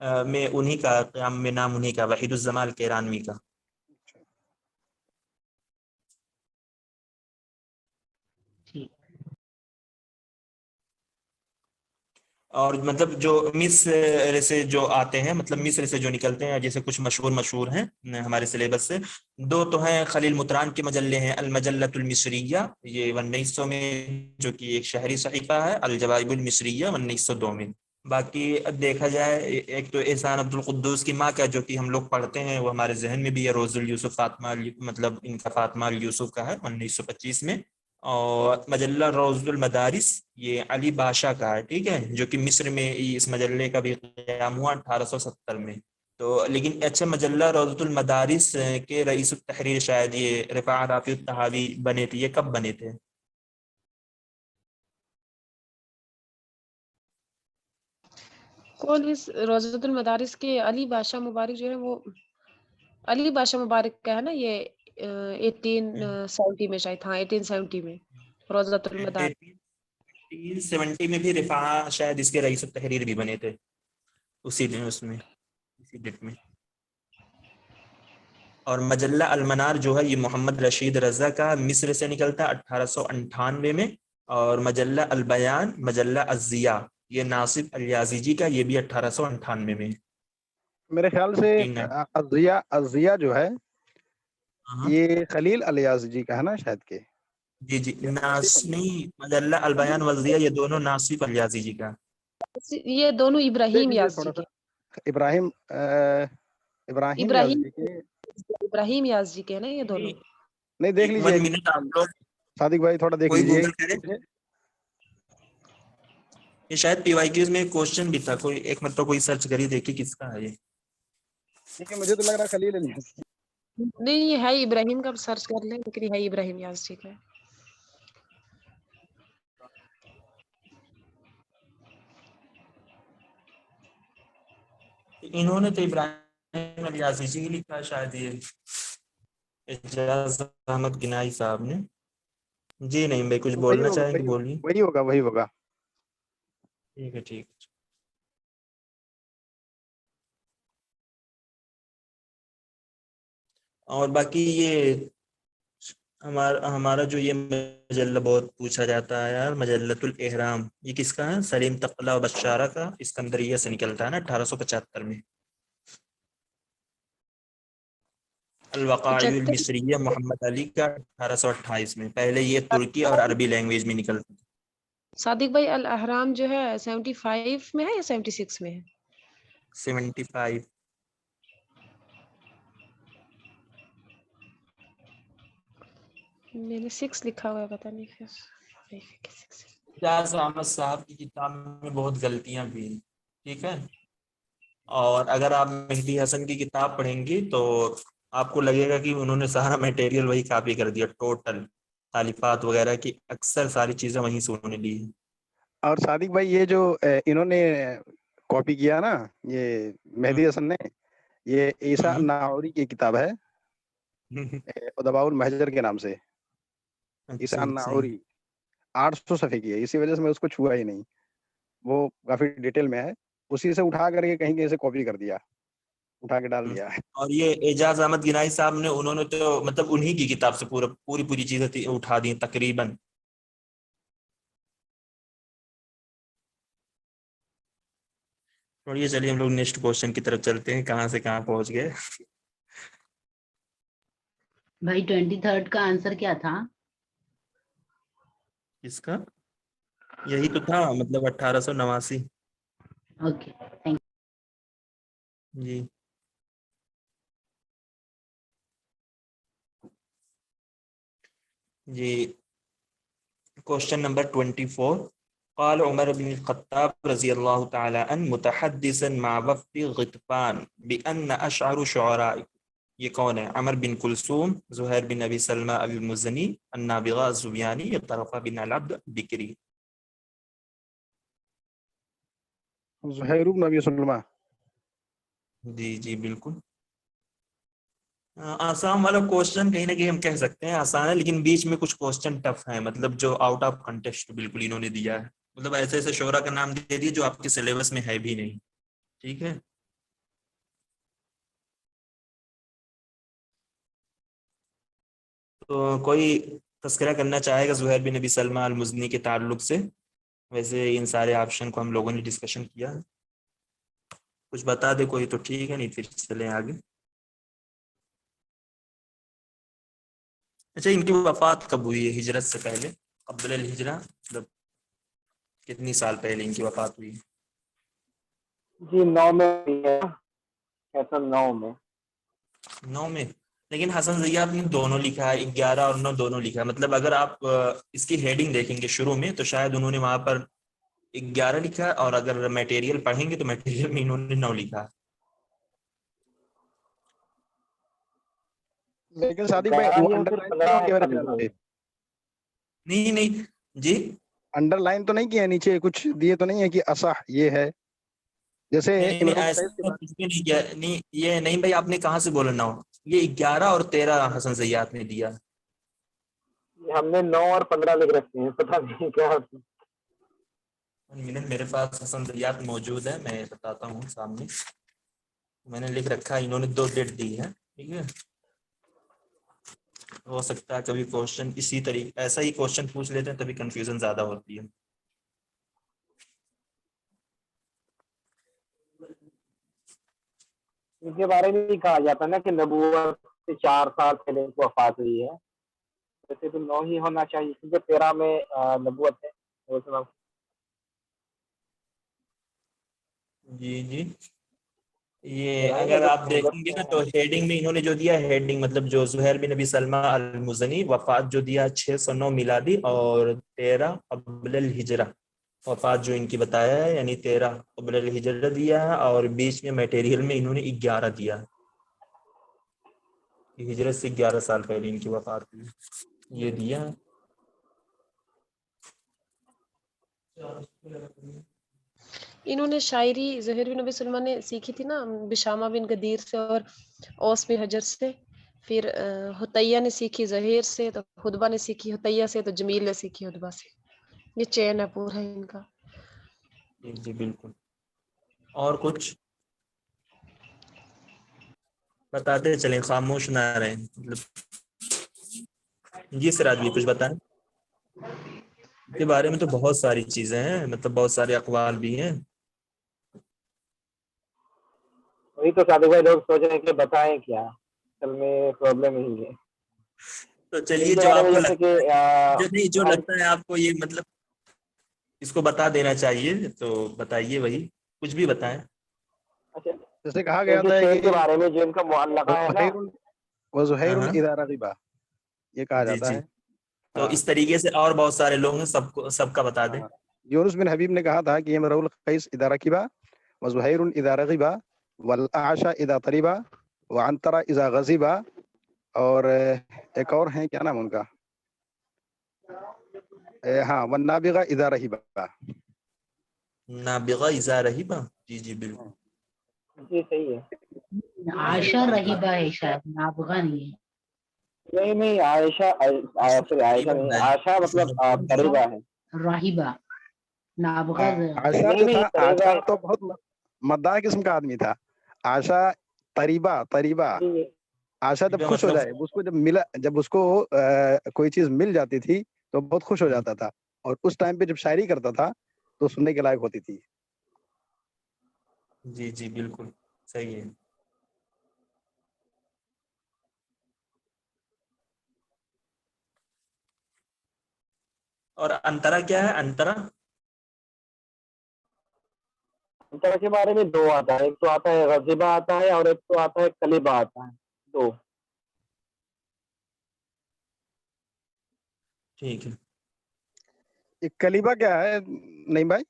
میں انہی کا قیام میں نام انہی کا وحید الزمان کیرانوی کا. ٹھیک. اور مطلب جو مصر سے جو آتے ہیں، مطلب مصر سے جو نکلتے ہیں، جیسے کچھ مشہور ہیں ہمارے سلیبس سے. دو تو ہیں خلیل مطران کے مجلے ہیں، المجلۃ المصریہ یہ 1900 میں جو کہ ایک شہری صحیفہ ہے، الجوائب المصریہ 1902 میں. باقی اب دیکھا جائے ایک تو احسان عبد القدوس کی ماں کا جو کہ ہم لوگ پڑھتے ہیں، وہ ہمارے ذہن میں بھی ہے، روز الیوسف فاطمہ، مطلب ان کا فاطمہ الیوسف کا ہے 1925 میں. اور مجلہ روض المدارس یہ علی باشا کا ہے، ٹھیک ہے، جو کہ مصر میں اس مجلے کا بھی قیام ہوا 1870 میں. تو لیکن اچھا مجلہ روض المدارس کے رئیس التحریر شاید یہ رفاعہ رافع الطحاوی بنے تھے. یہ کب بنے تھے؟ کون اس روضۃ المدارس کے علی بادشاہ مبارک جو ہے وہ علی بادشاہ مبارک کا ہے نا، یہ 1870 میں شاید. ہاں 1870 میں روضۃ المدارس. 1870 میں بھی رفاعہ شاید اس کے رئیس التحریر بھی بنے تھے اسی دن، اس میں اسی ڈیٹ میں. اور مجلہ المنار جو ہے یہ محمد رشید رضا کا مصر سے نکلتا 1898 میں. اور مجلہ البیان مجلہ الضیاء یہ ناصف الیازیجی کا، یہ بھی 1898 میں. میرے خیال سے الضیاء جو ہے یہ خلیل الیازجی کا ہے نا شاید کے. جی نہیں، مجلہ البیان والضیاء یہ دونوں ناصف الیازیجی کا. یہ دونوں ابراہیم یازجی کے. ابراہیم یازجی کے. ابراہیم یازجی کے نا یہ دونوں. نہیں دیکھ لیجیے 1 منٹ آپ لوگ صادق بھائی تھوڑا دیکھ کوئی لیجیے. گوگل کرے. یہ شاید پی وائی کیوز میں کوشچن بھی تھا، کوئی ایک مرتبہ کوئی سرچ کری دیکھی کس کا ہے یہ. ٹھیک ہے، مجھے تو لگ رہا ہے خلیل الیازجی. نہیں یہ ہے ابراہیم کا، سرچ کر لیں، لیکن ہے ابراہیم یازجی کا. انہوں نے تو ابراہیم الیازیجی ہی لکھا شاید، یہ اعجاز احمد گنائی صاحب نے. جی نہیں بھائی، کچھ بولنا چاہیں گے بولیے. وہی ہوگا. ٹھیک ہے ٹھیک. اور باقی یہ ہمارا جو یہ مجلہ بہت پوچھا جاتا ہے یار، مجلۃ الاحرام یہ کس کا ہے؟ سلیم تقلا و بشارہ کا، اسکندریہ سے نکلتا ہے نا 1875 میں. الوقائع المصریہ محمد علی کا 1828 میں. پہلے یہ ترکی اور عربی لینگویج میں نکلتا ہے. صادق بھائی الاحرام جو ہے 75 میں ہے یا 76 میں ہے؟ 75. میں نے 6 لکھا ہوا ہے، پتہ نہیں پھر. اعجاز احمد صاحب کی کتاب میں بہت غلطیاں بھی ہیں، ٹھیک ہے. اور اگر آپ مہدی حسن کی کتاب پڑھیں گی تو آپ کو لگے گا کہ انہوں نے سارا میٹیریل وہی کاپی کر دیا، ٹوٹل تالیفات وغیرہ کی اکثر ساری چیزیں وہیں سے انہوں نے لی ہیں. اور صادق بھائی یہ جو انہوں نے کاپی کیا نا یہ مہدی حسن نے، یہ عیسیٰ الناوری کی کتاب ہے ادباء المہجر کے نام سے. عیسیٰ الناوری 800 صفحے کی ہے، اسی وجہ سے میں اس کو چھوا ہی نہیں. وہ کافی ڈیٹیل میں ہے، اسی سے اٹھا کر کے کہیں سے کاپی کر دیا، اٹھا کے ڈال دیا. اور یہ اعجاز احمد گنائی صاحب نے انہوں نے تو مطلب انہی کی کتاب سے پوری چیزیں اٹھا دی تقریباً. اور یہ چلیے ہم لوگ نیکسٹ کوشچن کی طرف چلتے ہیں، کہاں سے کہاں پہنچ گئے. بھائی 23 کا آنسر کیا تھا؟ اس کا یہی تو تھا، مطلب 1889. اوکے تھینک جی جی. Question number 24. قال عمر بن الخطاب رضی اللہ تعالی عنہ متحدثا مع وفد غطفان بأن اشعر شعراء، یہ کون ہے؟ عمر بن کلثوم، زہیر بن ابی سلمہ المزنی، النابغہ الزبیانی، طرفہ بن العبد بکری. زہیر بن ابی سلمہ. جی بالکل. آسان والا کوشچن کہیں نہ کہیں ہم کہہ سکتے ہیں آسان ہے، لیکن بیچ میں کچھ کوشچن ٹف ہیں، مطلب جو آؤٹ آف کنٹیکسٹ بالکل انہوں نے دیا ہے. مطلب ایسے شعراء کا نام دے دیے جو آپ کے سلیبس میں ہے بھی نہیں، ٹھیک ہے. تو کوئی تذکرہ کرنا چاہے گا زہیر بن نبی سلمہ المزنی کے تعلق سے؟ ویسے ان سارے آپشن کو ہم لوگوں نے ڈسکشن کیا ہے. کچھ بتا دے کوئی تو ٹھیک ہے، نہیں پھر چلیں آگے. اچھا، ان کی وفات کب ہوئی ہے ہجرت سے پہلے، قبل الہجرہ، مطلب کتنی سال پہلے ان کی وفات ہوئی؟ جی 9 میں ہوئی ہے، 9 میں. 9 میں. لیکن حسن زیاد نے دونوں لکھا ہے، 11 اور 9 دونوں لکھا ہے. مطلب اگر آپ اس کی ہیڈنگ دیکھیں گے شروع میں تو شاید انہوں نے وہاں پر 11 لکھا ہے، اور اگر میٹیریل پڑھیں گے تو میٹیریل میں انہوں نے 9 لکھا ہے. لیکن صادق بھائی وہ یا انڈر پھر لائن 15 کیا میرے خیال سال. سے نہیں نہیں جی، انڈر لائن تو نہیں کیا، نیچے کچھ دیے تو نہیں ہے کہ اصح یہ ہے، جیسے نہیں نہیں امرؤ ایسا القیس کے تو بعد. کچھ بھی نہیں کیا. نہیں یہ نہیں بھائی، آپ نے کہاں سے بولا 9؟ یہ 11 اور 13 حسن زیاد نے دیا. ہم نے 9 اور 15 لکھ رکھتے ہیں، پتہ نہیں کیا. میرے پاس حسن زیاد موجود ہے، میں بتاتا ہوں سامنے. میں نے لکھ رکھا ہے، انہوں نے 2 ڈیٹ دی ہے. ٹھیک ہے، ہو سکتا ہے کبھی کوشچن اسی طریقے ایسا ہی کوشچن پوچھ لیتے ہیں، تبھی کنفیوژن زیادہ ہوتی ہے. ان کے بارے میں بھی کہا جاتا ہے نا کہ نبوت سے 4 سال پہلے ان کو وفات ہوئی ہے. ویسے تو 9 ہی ہونا چاہیے کیونکہ 13 میں نبوت ہے. جی جی، یہ اگر آپ دیکھیں گے نا تو ہیڈنگ میں انہوں نے جو دیا ہیڈنگ، مطلب جو زہیر بن نبی سلمہ المزنی وفات جو دیا 609 میلادی اور 13 قبل الہجرہ وفات جو ان کی بتایا ہے، یعنی 13 قبل الہجرہ دیا ہے، اور بیچ میں میٹیریل میں انہوں نے 11 دیا ہے. ہجرت سے 11 سال پہلے ان کی وفات ہوئی، یہ دیا ہے. انہوں نے شاعری زہیر بن نبی سلمہ نے سیکھی تھی نا بشامہ بن غدیر سے اور اوس بن حجر سے. پھر حتیہ نے سیکھی زہیر سے، تو خطبہ نے سیکھی حتیہ سے، تو جمیل نے سیکھی خطبہ سے. یہ چین ہے پورا ان کا. جی بالکل. اور کچھ بتاتے چلیں، خاموش نہ رہیں. مطلب جی سراج بھی کچھ بتائیں. اس کے بارے میں تو بہت ساری چیزیں ہیں، مطلب بہت سارے اقوال بھی ہیں. وہی تو صادق بھائی لوگ سوچ رہے ہیں کہ بتائیں کیا، اصل میں پرابلم یہی ہے. تو ان چلیے کے جو بارے آپ میں کو جیسے لگتا کہ ہے، جو نہیں جو لگتا ہے آپ کو یہ مطلب اس کو بتا دینا چاہیے تو بتائیے، وہی کچھ بھی بتائیں. اچھا، جیسے کہا ان گیا کے تھا شعر کے کہ بارے میں جو ان کا معلقہ ہے نا. وزہیر ہاں اذا رغبا، یہ کہا جی جاتا جی، ہے. تو ہاں اس طریقے سے اور بہت سارے لوگ ہیں، سب کا بتا دیں. ہاں، یونس بن حبیب نے کہا تھا کہ امرؤ القیس اذا رکبا وزہیر اذا رغبا والاعشى اذا طربا وعنترہ اذا غضبا، اور ایک اور ہیں، کیا نام ان کا، ہاں والنابغہ اذا رہبا. نابغہ اذا رہبا، جی جی بالکل. جی صحیح ہے. عائشہ رہیبہ ہے شاید، نابغہ نہیں ہے. نہیں عائشہ پھر عائشہ نہیں، عائشہ مطلب قریبہ ہے. راہبہ نابغہ عائشہ جو نہیں تھا، قریبہ عائشہ تو بہت مداح قسم کا آدمی تھا. عائشہ طریبہ عائشہ جب خوش ہو مطلب جائے، اس کو جب اس کو کوئی چیز مل جاتی تھی تو بہت خوش ہو جاتا تھا، اور اس ٹائم پہ جب شاعری کرتا تھا تو سننے کے لائق ہوتی تھی. جی جی بالکل صحیح ہے. اور انترا کیا ہے؟ انترا انترا کے بارے میں 2 آتا ہے، ایک تو آتا ہے غضبہ آتا ہے، اور ایک تو آتا ہے کلیبہ آتا ہے. 2. ٹھیک ہے. ایک کلیبہ کیا ہے نہیں بھائی؟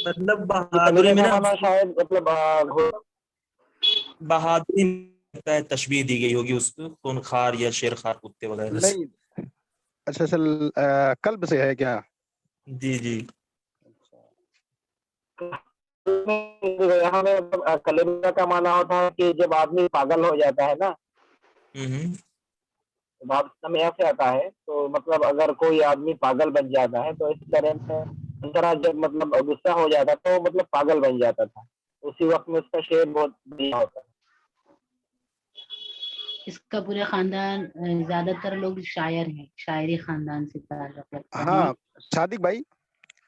مطلب بہادری کلیبہ میں کا نا معنی شاید مطلب بہادری میں تشبیہ دی گئی ہوگی اس کو، خونخوار یا شیرخوار کتے وغیرہ سے. نہیں، اچھا قلب سے ہے کیا؟ جی جی یہاں میں کلیبہ کا معنی ہوتا ہے کہ جب آدمی پاگل ہو جاتا ہے نا، بات میں ایسے آتا ہے. تو مطلب اگر کوئی آدمی پاگل بن جاتا ہے تو اس طرح میں انترا جب مطلب غصہ ہو جاتا تو مطلب پاگل بن جاتا تھا، اسی وقت میں اس کا شعر بہت بڑھیا ہوتا ہے. اس کا پورا خاندان زیادہ تر لوگ شاعر ہیں، شاعری خاندان سے تعلق رکھتا ہے۔ ہاں صادق بھائی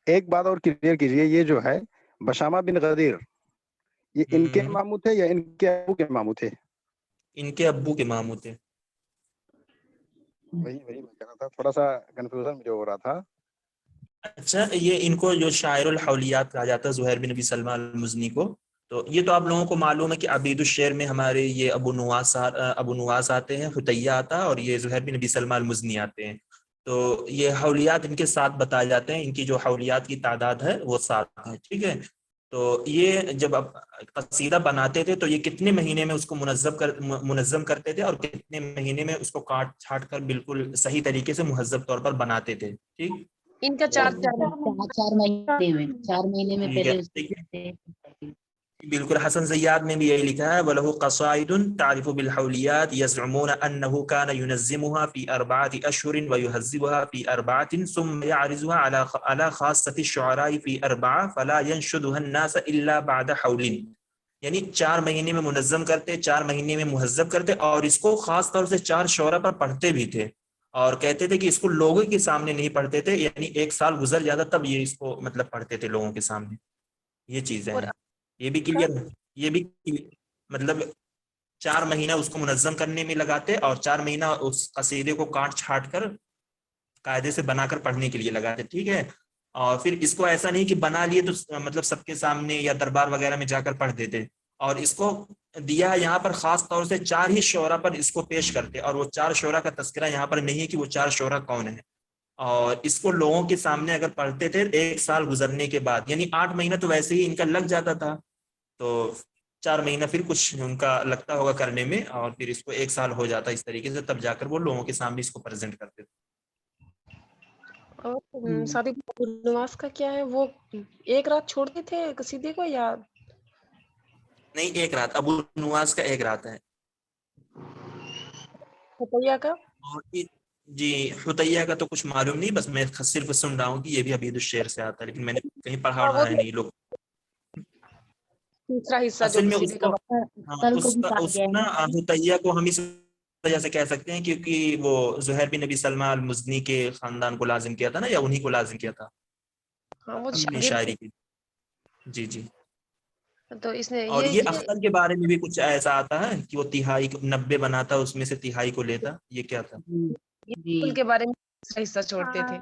ایک بات اور کلیئر کیجیے، یہ جو ہے بشامہ بن غدیر یہ ان کے ماموں تھے یا ان کے ابو کے ماموں تھے؟ ان کے ابو کے ماموں تھے۔ وہی میں کہہ رہا تھا، تھوڑا سا کنفیوژن مجھے ہو رہا تھا۔ اچھا یہ ان کو جو شاعر الحولیات کہا جاتا ہے زہیر بن نبی سلمہ المزنی کو، تو یہ تو آپ لوگوں کو معلوم ہے کہ عبید الشعر میں ہمارے یہ ابو نواس آتے ہیں، حتیہ آتا ہے، اور یہ زہیر بن نبی سلمہ المزنی آتے ہیں۔ تو یہ حولیات ان کے 7 بتائے جاتے ہیں، ان کی جو حولیات کی تعداد ہے وہ 7 ہے، ٹھیک ہے۔ تو یہ جب اب قصیدہ بناتے تھے تو یہ کتنے مہینے میں اس کو منظم کرتے تھے، اور کتنے مہینے میں اس کو کاٹ چھاٹ کر بالکل صحیح طریقے سے مہذب طور پر بناتے تھے، ٹھیک۔ ان کا 4 مہینے میں ٹھیک ہے، پہلے اس دیکھیے بالکل حسن زیاد نے بھی یہی لکھا ہے، وَلَهُ قَصَائِدٌ تَعْرِفُ بِالْحَوْلِيَاتِ يَزْعُمُونَ أَنَّهُ كَانَ يُنَزِّمُهَا فِي 4 أَشْهُرٍ وَيُهَذِّبُهَا فِي 4 ثُمَّ يَعْرِضُهَا عَلَى خَاصَّةِ الشُّعَرَاءِ فِي 4 فَلَا يَنْشُدُهَا النَّاسَ إِلَّا بَعْدَ حَوْلٍ، یعنی 4 مہینے میں منظم کرتے، 4 مہینے میں مہذب کرتے، اور اس کو خاص طور سے 4 شعراء پر پڑھتے بھی تھے، اور کہتے تھے کہ اس کو لوگوں کے سامنے نہیں پڑھتے تھے، یعنی 1 سال گزر جاتا تب یہ اس کو مطلب پڑھتے تھے لوگوں کے سامنے۔ یہ چیزیں ہیں، یہ بھی کلیئر ہے، یہ بھی مطلب 4 مہینہ اس کو منظم کرنے میں لگاتے، اور 4 مہینہ اس قصیدے کو کاٹ چھاٹ کر قاعدے سے بنا کر پڑھنے کے لیے لگاتے، ٹھیک ہے۔ اور پھر اس کو ایسا نہیں کہ بنا لیے تو مطلب سب کے سامنے یا دربار وغیرہ میں جا کر پڑھ دیتے، اور اس کو دیا یہاں پر خاص طور سے 4 ہی شعراء پر اس کو پیش کرتے، اور وہ 4 شعراء کا تذکرہ یہاں پر نہیں ہے کہ وہ 4 شعراء کون ہیں، اور اس کو لوگوں کے سامنے اگر پڑھتے تھے 1 سال گزرنے کے بعد، یعنی 8 مہینہ تو ویسے ہی ان کا لگ جاتا تھا، تو 4 مہینہ پھر کچھ ان کا لگتا ہوگا کرنے میں، اور پھر اس کو 1 سال ہو جاتا اس طریقے سے، تب جا کر وہ لوگوں کے سامنے اس کو پریزنٹ کرتے تھے۔ اور صادق نواز کا کیا ہے، وہ 1 رات چھوڑتے تھے قصیدے کو یا نہیں 1 رات، ابو نواس کا 1 رات ہے، حتیہ کا؟ جی حتیہ کا تو کچھ معلوم نہیں، بس میں صرف سن رہا ہوں کہ یہ بھی عبید الشعر سے آتا ہے، لیکن میں نے کہیں پڑھا وہ ہے نہیں لوگ۔ تیسرا حصہ جو اصل میں اس قصیدے کا کو اس کو نا حتیہ کو ہم اس وجہ سے کہہ سکتے ہیں کیونکہ وہ زہیر بن نبی سلمہ المزنی کے خاندان کو لازم کیا تھا نا، یا انہی کو لازم کیا تھا وہ اپنی شاعری کی۔ جی جی، تو اس نے اور یہ اختر کے بارے میں بھی کچھ ایسا آتا ہے کہ وہ 90 بناتا، اس میں سے 1/3 کو لیتا، یہ کیا تھا؟ یہ کے بارے میں تیسرا حصہ چھوڑتے تھے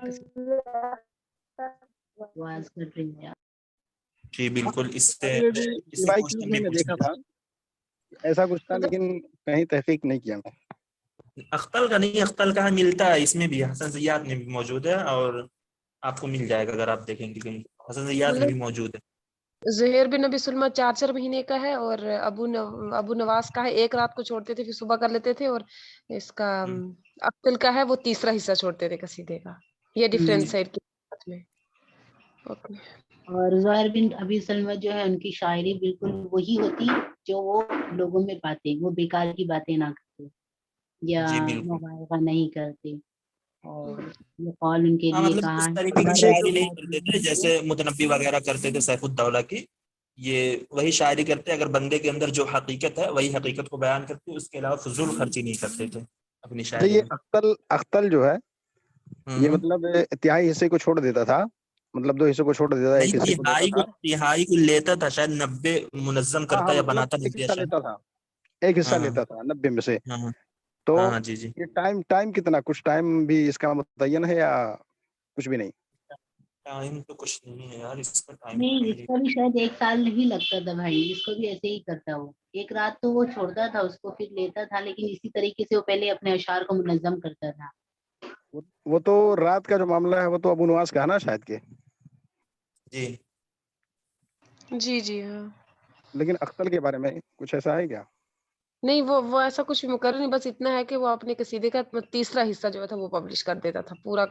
جی بالکل، اس سے یہ بھی کوشچن میں نے پوچھ دیکھا گیا تھا ایسا کچھ تھا، لیکن کہیں تحقیق نہیں کیا میں۔ اختل کا نہیں، اختل کا ملتا ہے، اس میں بھی حسن زیاد میں بھی موجود ہے، اور آپ کو مل جائے گا اگر آپ دیکھیں گے کہیں، حسن زیاد میں بھی موجود ہے۔ زہیر بن نبی سلمہ 4 مہینے کا ہے، اور ابو نواس کا ہے 1 رات کو چھوڑتے تھے پھر صبح کر لیتے تھے، اور اس کا اختل کا ہے وہ تیسرا حصہ چھوڑتے تھے قصیدے کا، یہ ڈفرینس ہے میں۔ اور زہیر بن ابی سلمہ جو ہے ان کی شاعری بالکل وہی ہوتی جو وہ لوگوں میں پاتے، وہ بیکار کی باتیں نہ کرتے یا مبالغہ نہیں کرتے، اور یہ قول ان کے لیے مطلب کہاں اس ہے طریقے کی شاعری نہیں کرتے تھے جیسے متنبی وغیرہ کرتے تھے سیف الدولہ کی، یہ وہی شاعری کرتے اگر بندے کے اندر جو حقیقت ہے وہی حقیقت کو بیان کرتے، اس کے علاوہ فضول خرچی نہیں کرتے تھے اپنی شاعری میں۔ یہ اختل جو ہے یہ مطلب 1/3 حصے کو چھوڑ دیتا تھا، مطلب 2 حصوں کو چھوڑ دیتا تھا، 1 حصے کو لیتا تھا، 1/3 کو لیتا تھا، شاید 90 منظم کرتا یا مطلب بناتا 1 حصہ لیتا تھا، 1 حصہ لیتا تھا 90 میں سے۔ تو جی جی، یہ ٹائم کتنا، کچھ ٹائم بھی اس کا متعین ہے یا کچھ بھی نہیں؟ ٹائم تو کچھ نہیں ہے یار اس کا، ٹائم نہیں، اس کا بھی شاید 1 سال نہیں لگتا تھا بھائی، اس کو بھی ایسے ہی کرتا وہ 1 رات تو وہ چھوڑتا تھا اس کو پھر لیتا تھا، لیکن اسی طریقے سے وہ پہلے اپنے اشعار کو منظم کرتا تھا۔ وہ تو رات کا جو معاملہ ہے وہ تو ابو نواس کا ہے نا شاید کے، جی جی جی ہاں، لیکن اختل کے بارے میں کچھ ایسا ہے کیا؟ نہیں وہ ایسا کچھ بھی مقرر نہیں، بس اتنا ہے کہ وہ اپنے قصیدے کا تیسرا حصہ جو تھا وہ پبلش کر دیتا تھا، پورا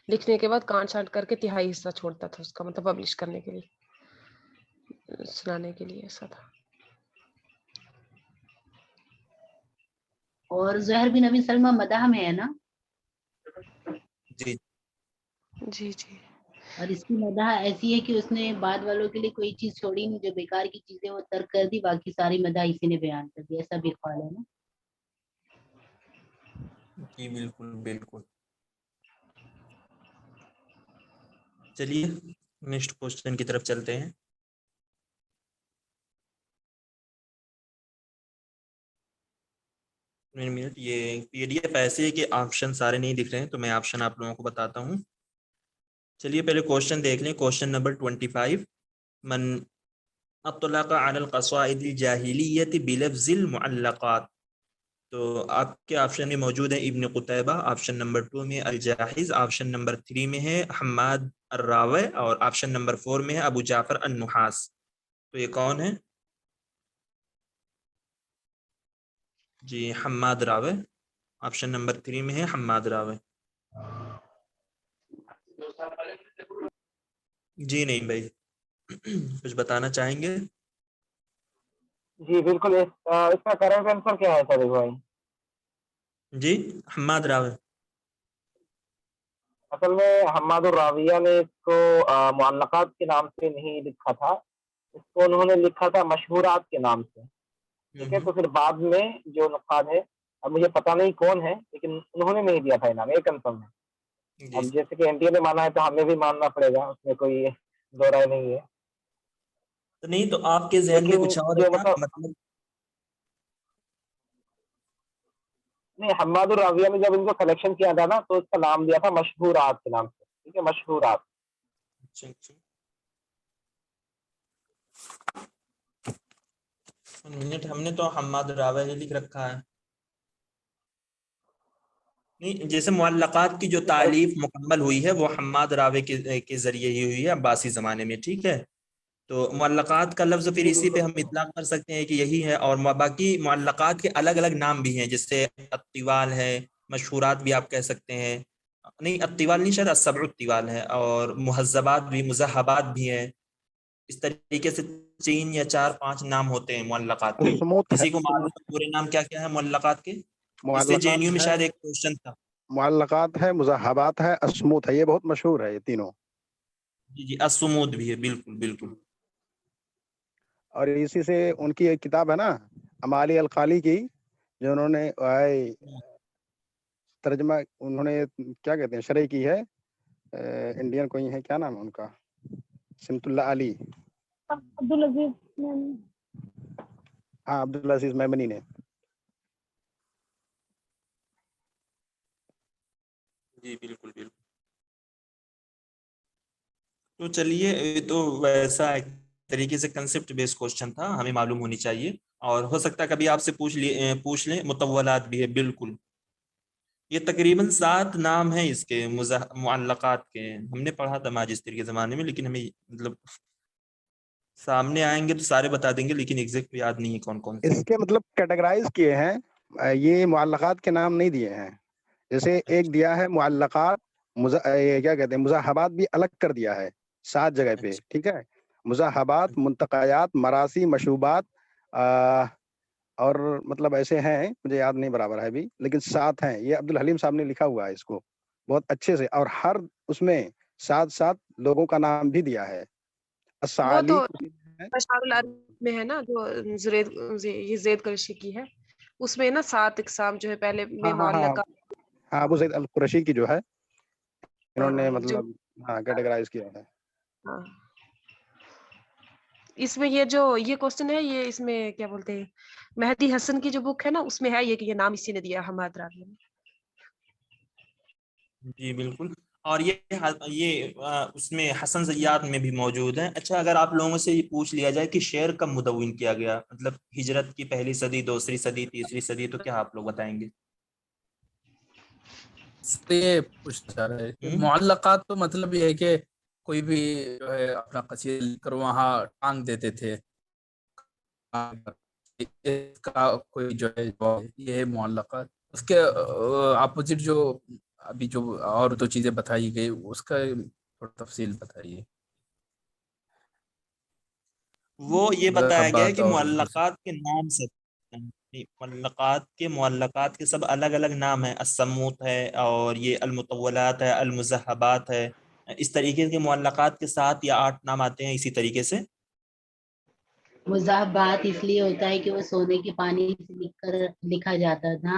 لکھنے کے بعد کانٹ چھانٹ کر کے 1/3 حصہ چھوڑتا تھا اس کا، مطلب پبلش کرنے کے لیے، سنانے کے لیے، ایسا تھا۔ اور زہیر بن ابی سلمہ مداح میں ہے نا؟ جی جی جی، اور اس کی مداح ایسی ہے کہ اس نے بعد والوں کے لیے کوئی چیز چھوڑی نہیں، جو بیکار کی چیزیں وہ ترک کر دی، باقی ساری مداح اسی نے بیان کر دی، ایسا بھی قول ہے نا؟ جی بالکل بالکل. چلیے نیکسٹ کوشچن کی طرف چلتے ہیں. منٹ یہ پی ڈی ایف ایسے ہے کہ آپشن سارے نہیں دکھ رہے ہیں تو میں آپشن آپ لوگوں کو بتاتا ہوں. چلیے پہلے کوشچن دیکھ لیں. Question number 25. من اطلق علی القصائد الجاہلیۃ بلفظ المعلقات. تو آپ کے آپشن میں موجود ہے ابن قتیبہ, آپشن نمبر 2 میں الجاحظ, آپشن نمبر 3 میں ہے حماد الراوی, اور آپشن نمبر 4 میں ہے ابو جعفر النحاس. تو یہ کون ہے؟ جی حماد راوی, آپشن نمبر 3 میں ہے حماد راوی. جی نہیں بھائی, کچھ بتانا چاہیں گے؟ جی بالکل. اس کا کریکٹ آنسر کیا ہے صدیق بھائی؟ جی حماد راوی. اصل میں حماد الراویہ نے اس کو معلقات کے نام سے نہیں لکھا تھا, اس کو انہوں نے لکھا تھا مشہورات کے نام سے. ٹھیک ہے, تو پھر بعد میں جو نقاد ہے, اب مجھے پتا نہیں کون ہے, لیکن انہوں نے نہیں دیا تھا انعام, یہ کنفرم ہے. اب جیسے کہ این ٹی اے نے مانا ہے تو ہمیں بھی ماننا پڑے گا, اس میں کوئی دو رائے نہیں ہے. تو نہیں تو آپ کے ذہن میں لیکن کچھ اور جو ہے مطلب نہیں, حماد الراویہ نے جب ان کو سلیکشن کیا تھا نا تو اس کا نام دیا تھا مشہورات کے نام سے. ٹھیک ہے, مشہورات. منٹ, ہم نے تو حماد راوی لکھ رکھا ہے. نہیں, جیسے معلقات کی جو تالیف مکمل ہوئی ہے وہ حماد راوی کے ذریعے ہی ہوئی ہے عباسی زمانے میں. ٹھیک ہے, تو معلقات کا لفظ پھر اسی پہ ہم اطلاق کر سکتے ہیں کہ یہی ہے. اور باقی معلقات کے الگ الگ نام بھی ہیں, جیسے الطوال ہے, مشہورات بھی آپ کہہ سکتے ہیں. نہیں الطوال نہیں, شاید السبع الطوال ہے, اور مہذبات بھی, مذہبات بھی ہیں. اس طریقے سے 3 یا 4 5 نام ہوتے ہیں معلقات کے. اسموت ہے, کسی کو معلوم ہے پورے نام کیا کیا ہے معلقات کے؟ اس سے جے این معلقات یو میں ہے, شاید ایک کوشچن تھا. معلقات ہے, مذہبات ہے, اسموت ہے, یہ بہت مشہور ہے یہ تینوں. جی جی الصمود بھی ہے, بالکل بالکل. اور اسی سے ان کی ایک کتاب ہے نا امالی القالی کی, جو انہوں نے ترجمہ, انہوں نے کیا کہتے ہیں, شرح کی ہے. انڈین کوئی ہے, کیا نام ہے ان کا, سمت اللہ علی, عبدالعزیز. ہاں عبدالعزیز میمنی نے. جی بالکل بالکل. تو چلیے, تو ویسا ایک طریقے سے کنسپٹ بیس کوشچن تھا, ہمیں معلوم ہونی چاہیے. اور ہو سکتا ہے کبھی آپ سے پوچھ لیں. مطولات بھی ہے, بالکل. یہ تقریباً 7 نام ہیں اس کے معلقات کے. ہم نے پڑھا تھا ماجسٹر کے زمانے میں, لیکن ہمیں مطلب سامنے آئیں گے تو سارے بتا دیں گے, لیکن ایگزیکٹ یاد نہیں ہے کون کون سے. اس کے مطلب کیٹیگرائز کیے ہیں, یہ معلقات کے نام نہیں دیے ہیں. جیسے ایک دیا ہے معلقات, کیا کہتے ہیں, مذہبات بھی الگ کر دیا ہے 7 جگہ پہ. ٹھیک ہے, مذہبات, منتقیات, مراسی, مشوبات, اور مطلب ایسے ہیں, مجھے یاد نہیں برابر ہے ابھی, لیکن 7 ہیں. یہ عبدالحلیم صاحب نے لکھا ہوا ہے اس کو بہت اچھے سے, اور ہر اس میں 7 لوگوں کا نام بھی دیا ہے. وہ تو اشعار العرب میں ہے نا, جو یہ زید قریشی کی ہے, اس میں نا 7 اقسام جو ہے پہلے میں معلقات. ہاں ابو زید القریشی کی جو ہے, انہوں نے مطلب کیٹیگرائز کیا ہے. ہاں, اس میں یہ کوسچن ہے, یہ اس میں کیا بولتے ہیں, مہدی حسن کی جو بک ہے نا, اس میں ہے یہ کہ یہ نام اسی نے دیا حماد راوی نے. جی بالکل. اور یہ اس میں حسن زیات میں بھی موجود ہیں. اچھا, اگر آپ لوگوں سے یہ پوچھ لیا جائے کہ شعر کب مدون کیا گیا, مطلب ہجرت کی پہلی صدی, دوسری صدی, تیسری صدی, تو کیا آپ لوگ بتائیں گے؟ یہ پوچھنا چاہ رہے ہیں معلقات تو مطلب یہ ہے کہ کوئی بھی جو ہے اپنا قصیدہ لکھ کر وہاں ٹانگ دیتے تھے, کا کوئی جو ہے یہ ہے معلقات. اس کے اپوزٹ جو ابھی جو اور تو چیزیں بتائی گئی, اس کا تھوڑا تفصیل بتائیے. وہ یہ بتایا گیا ہے کہ مذہبات معلقات کے سب الگ الگ نام ہیں. السموت ہے, اور یہ المطولات ہے, المذہبات ہے. اس طریقے کے معلقات کے 7 یا 8 نام آتے ہیں اسی طریقے سے. مذہبات اس لیے ہوتا ہے کہ وہ سونے کے پانی سے لکھا جاتا تھا,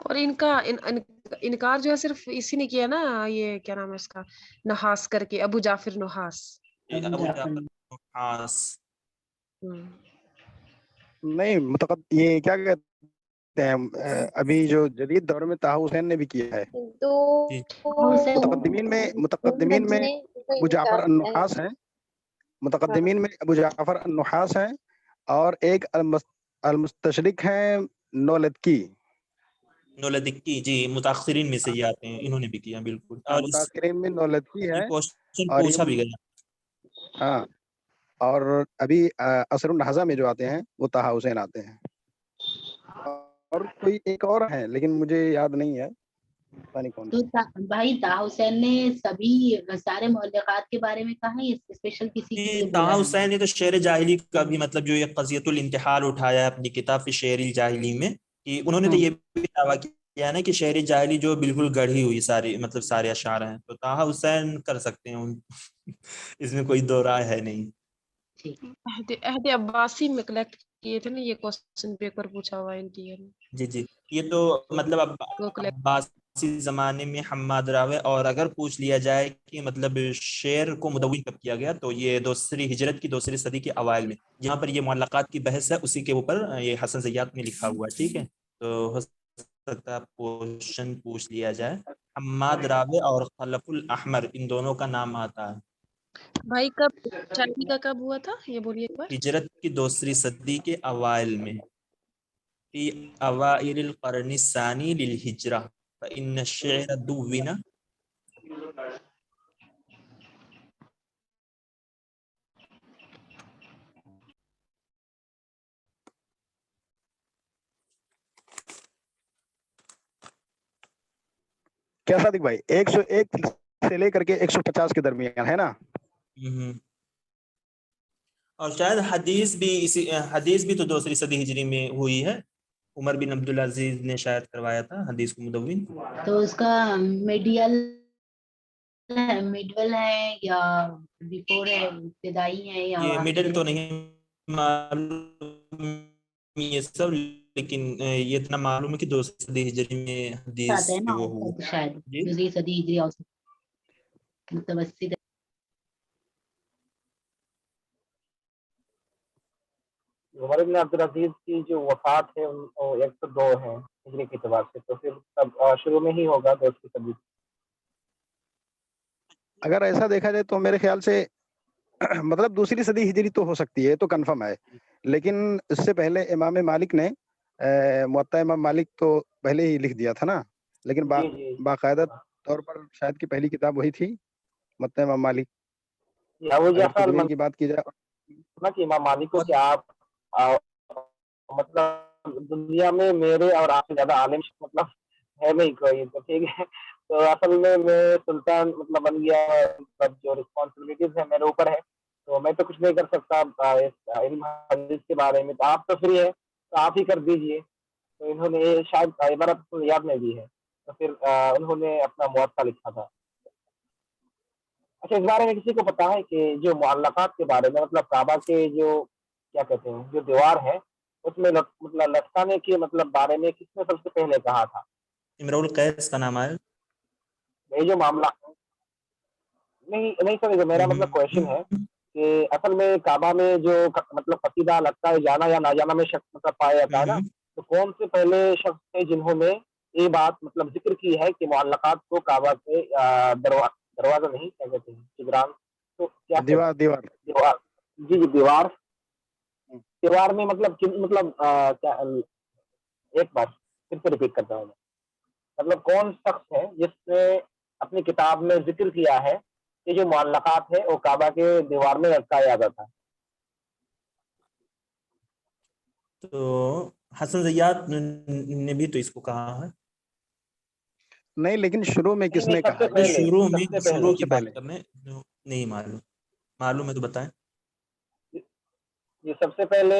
اور انکار جو ہے صرف اسی نے کیا نا, یہ کیا نام ہے اس کا, نحاس کر کے, ابو جعفر نحاس. ابو جعفر نحاس. نہیں یہ کیا کہتے ہیں ابھی جو جدید دور میں طہ حسین نے بھی کیا ہے. تو متقدمین میں ابو جعفر النحاس ہیں, متقدمین میں ابو جعفر النحاس ہیں, اور ایک المستشرق ہیں نولدکی. جی متاخرین میں سے یہ آتے ہیں, انہوں نے بھی کیا بالکل. اور متاخرین میں نولدکی ہے, کوشچن اور پوچھا بھی گیا. ہاں, اور ابھی عصر النہضہ میں جو آتے ہیں وہ طہ حسین آتے ہیں, اور کوئی ایک اور ہے لیکن مجھے یاد نہیں ہے, پتہ نہیں کون. تو بھائی طہ حسین نے سبھی سارے مؤلفات کے بارے میں کہا ہے, اسپیشل کسی کے لیے طہ حسین نے تو شعر جاہلی کا بھی مطلب جو یہ قضیۃ الانتحال اٹھایا ہے اپنی کتاب فی شعر الجاہلی میں, کہ انہوں نے تو یہ بھی دعویٰ کیا ہے نا کہ شعر جاہلی جو بالکل گڑھی ہوئی ساری مطلب سارے اشعار ہیں, تو طہ حسین کر سکتے ہیں اس میں کوئی دو رائے ہے نہیں. عہد عباسی میں کلیکٹ کیے تھے نا یہ کوسچن پیپر پوچھا ہوا ان کی. جی جی یہ تو مطلب عباسی زمانے میں حماد راوے, اور اگر پوچھ لیا جائے کہ مطلب شعر کو مدون کب کیا گیا, تو یہ ہجرت کی دوسری صدی کے اوائل میں, جہاں پر یہ معلقات کی بحث ہے اسی کے اوپر یہ حسن زیات میں لکھا ہوا ہے. ٹھیک ہے, تو ہو سکتا ہے کوشچن پوچھ لیا جائے. حماد راوے اور خلف الاحمر ان دونوں کا نام آتا ہے. بھائی کب شادی کا کب ہوا تھا یہ بولیے ایک بار. ہجرت کی دوسری صدی کے اوائل میں, فی اوائل القرن الثانی للہجرہ فإن الشعر دون. کیا صادق بھائی 101 سے لے کر کے 150 کے درمیان ہے نا. اور شاید حدیث بھی تو دوسری صدی ہجری میں ہوئی ہے. عمر بن عبدالعزیز نے شاید کروایا تھا حدیث کو مدون. تو اس کا میڈول ہے یا بیفور ہے, ابتدائی ہے یا یہ مڈل تو نہیں معلوم یہ سب, لیکن یہ اتنا معلوم ہے کہ دوسری صدی ہجری میں حدیث ہے نا, وہ ہوا. شاید دوسری صدی ہجری متوسط. عمر بن عبدالعزیز کی جو وفات ہے 102 ہے ہجری کے اعتبار سے, تو پھر تب شروع میں ہی ہوگا دوسری صدی. اگر ایسا دیکھا جائے تو میرے خیال سے مطلب دوسری صدی ہجری تو ہو سکتی ہے, تو کنفرم ہے, لیکن اس سے پہلے امام مالک نے موطا امام مالک تو پہلے ہی لکھ دیا تھا نا, لیکن باقاعدہ طور پر شاید کی پہلی کتاب وہی تھی موطا امام مالک. اگر کی بات کی جائے کہ امام مالک کو کہ آپ مطلب دنیا میں میرے اور آپ سے زیادہ عالم مطلب ہے نہیں کوئی, تو ٹھیک ہے, تو اصل میں سلطان مطلب بن گیا ہے, جو رسپانسبلٹیز ہے میرے اوپر ہے, تو میں تو کچھ نہیں کر سکتا علم حدیث کے بارے میں, تو آپ تو فری ہے تو آپ ہی کر دیجئے. تو انہوں نے شاید عبارت یاد میں بھی ہے, تو پھر انہوں نے اپنا موطا لکھا تھا. اچھا, اس بارے میں کسی کو پتا ہے کہ جو معلقات کے بارے میں مطلب کعبہ کے جو کیا کہتے ہیں جو دیوار ہے اس میں مطلب لٹکانے کے مطلب بارے میں کس نے سب سے پہلے کہا تھا؟ امرؤ القیس کا نام ہے. یہ جو معاملہ نہیں سمجھے, میرا مطلب کوشچن ہے کہ اصل میں کعبہ میں جو مطلب قصیدہ لٹکائے جانا یا نہ جانا میں شخص مطلب پایا جاتا ہے نا, تو کون سے پہلے شخص تھے جنہوں نے یہ بات مطلب ذکر کی ہے کہ معلقات کو کعبہ کے دروازہ نہیں کیا کہتے ہیں جبران, تو کیا دیوار جی دیوار میں مطلب کیا, ایک بار پھر سے ریپیٹ کرتا ہوں, مطلب کون شخص ہے جس نے اپنی کتاب میں ذکر کیا ہے کہ جو معلقات ہے وہ کعبہ کے دیوار میں لٹکایا جاتا ہے. تو حسن زیات نے بھی تو اس کو کہا ہے. نہیں, لیکن شروع میں کس نے کہا؟ شروع کی بات کرنے نہیں معلوم ہے تو بتائیں. یہ سب سے پہلے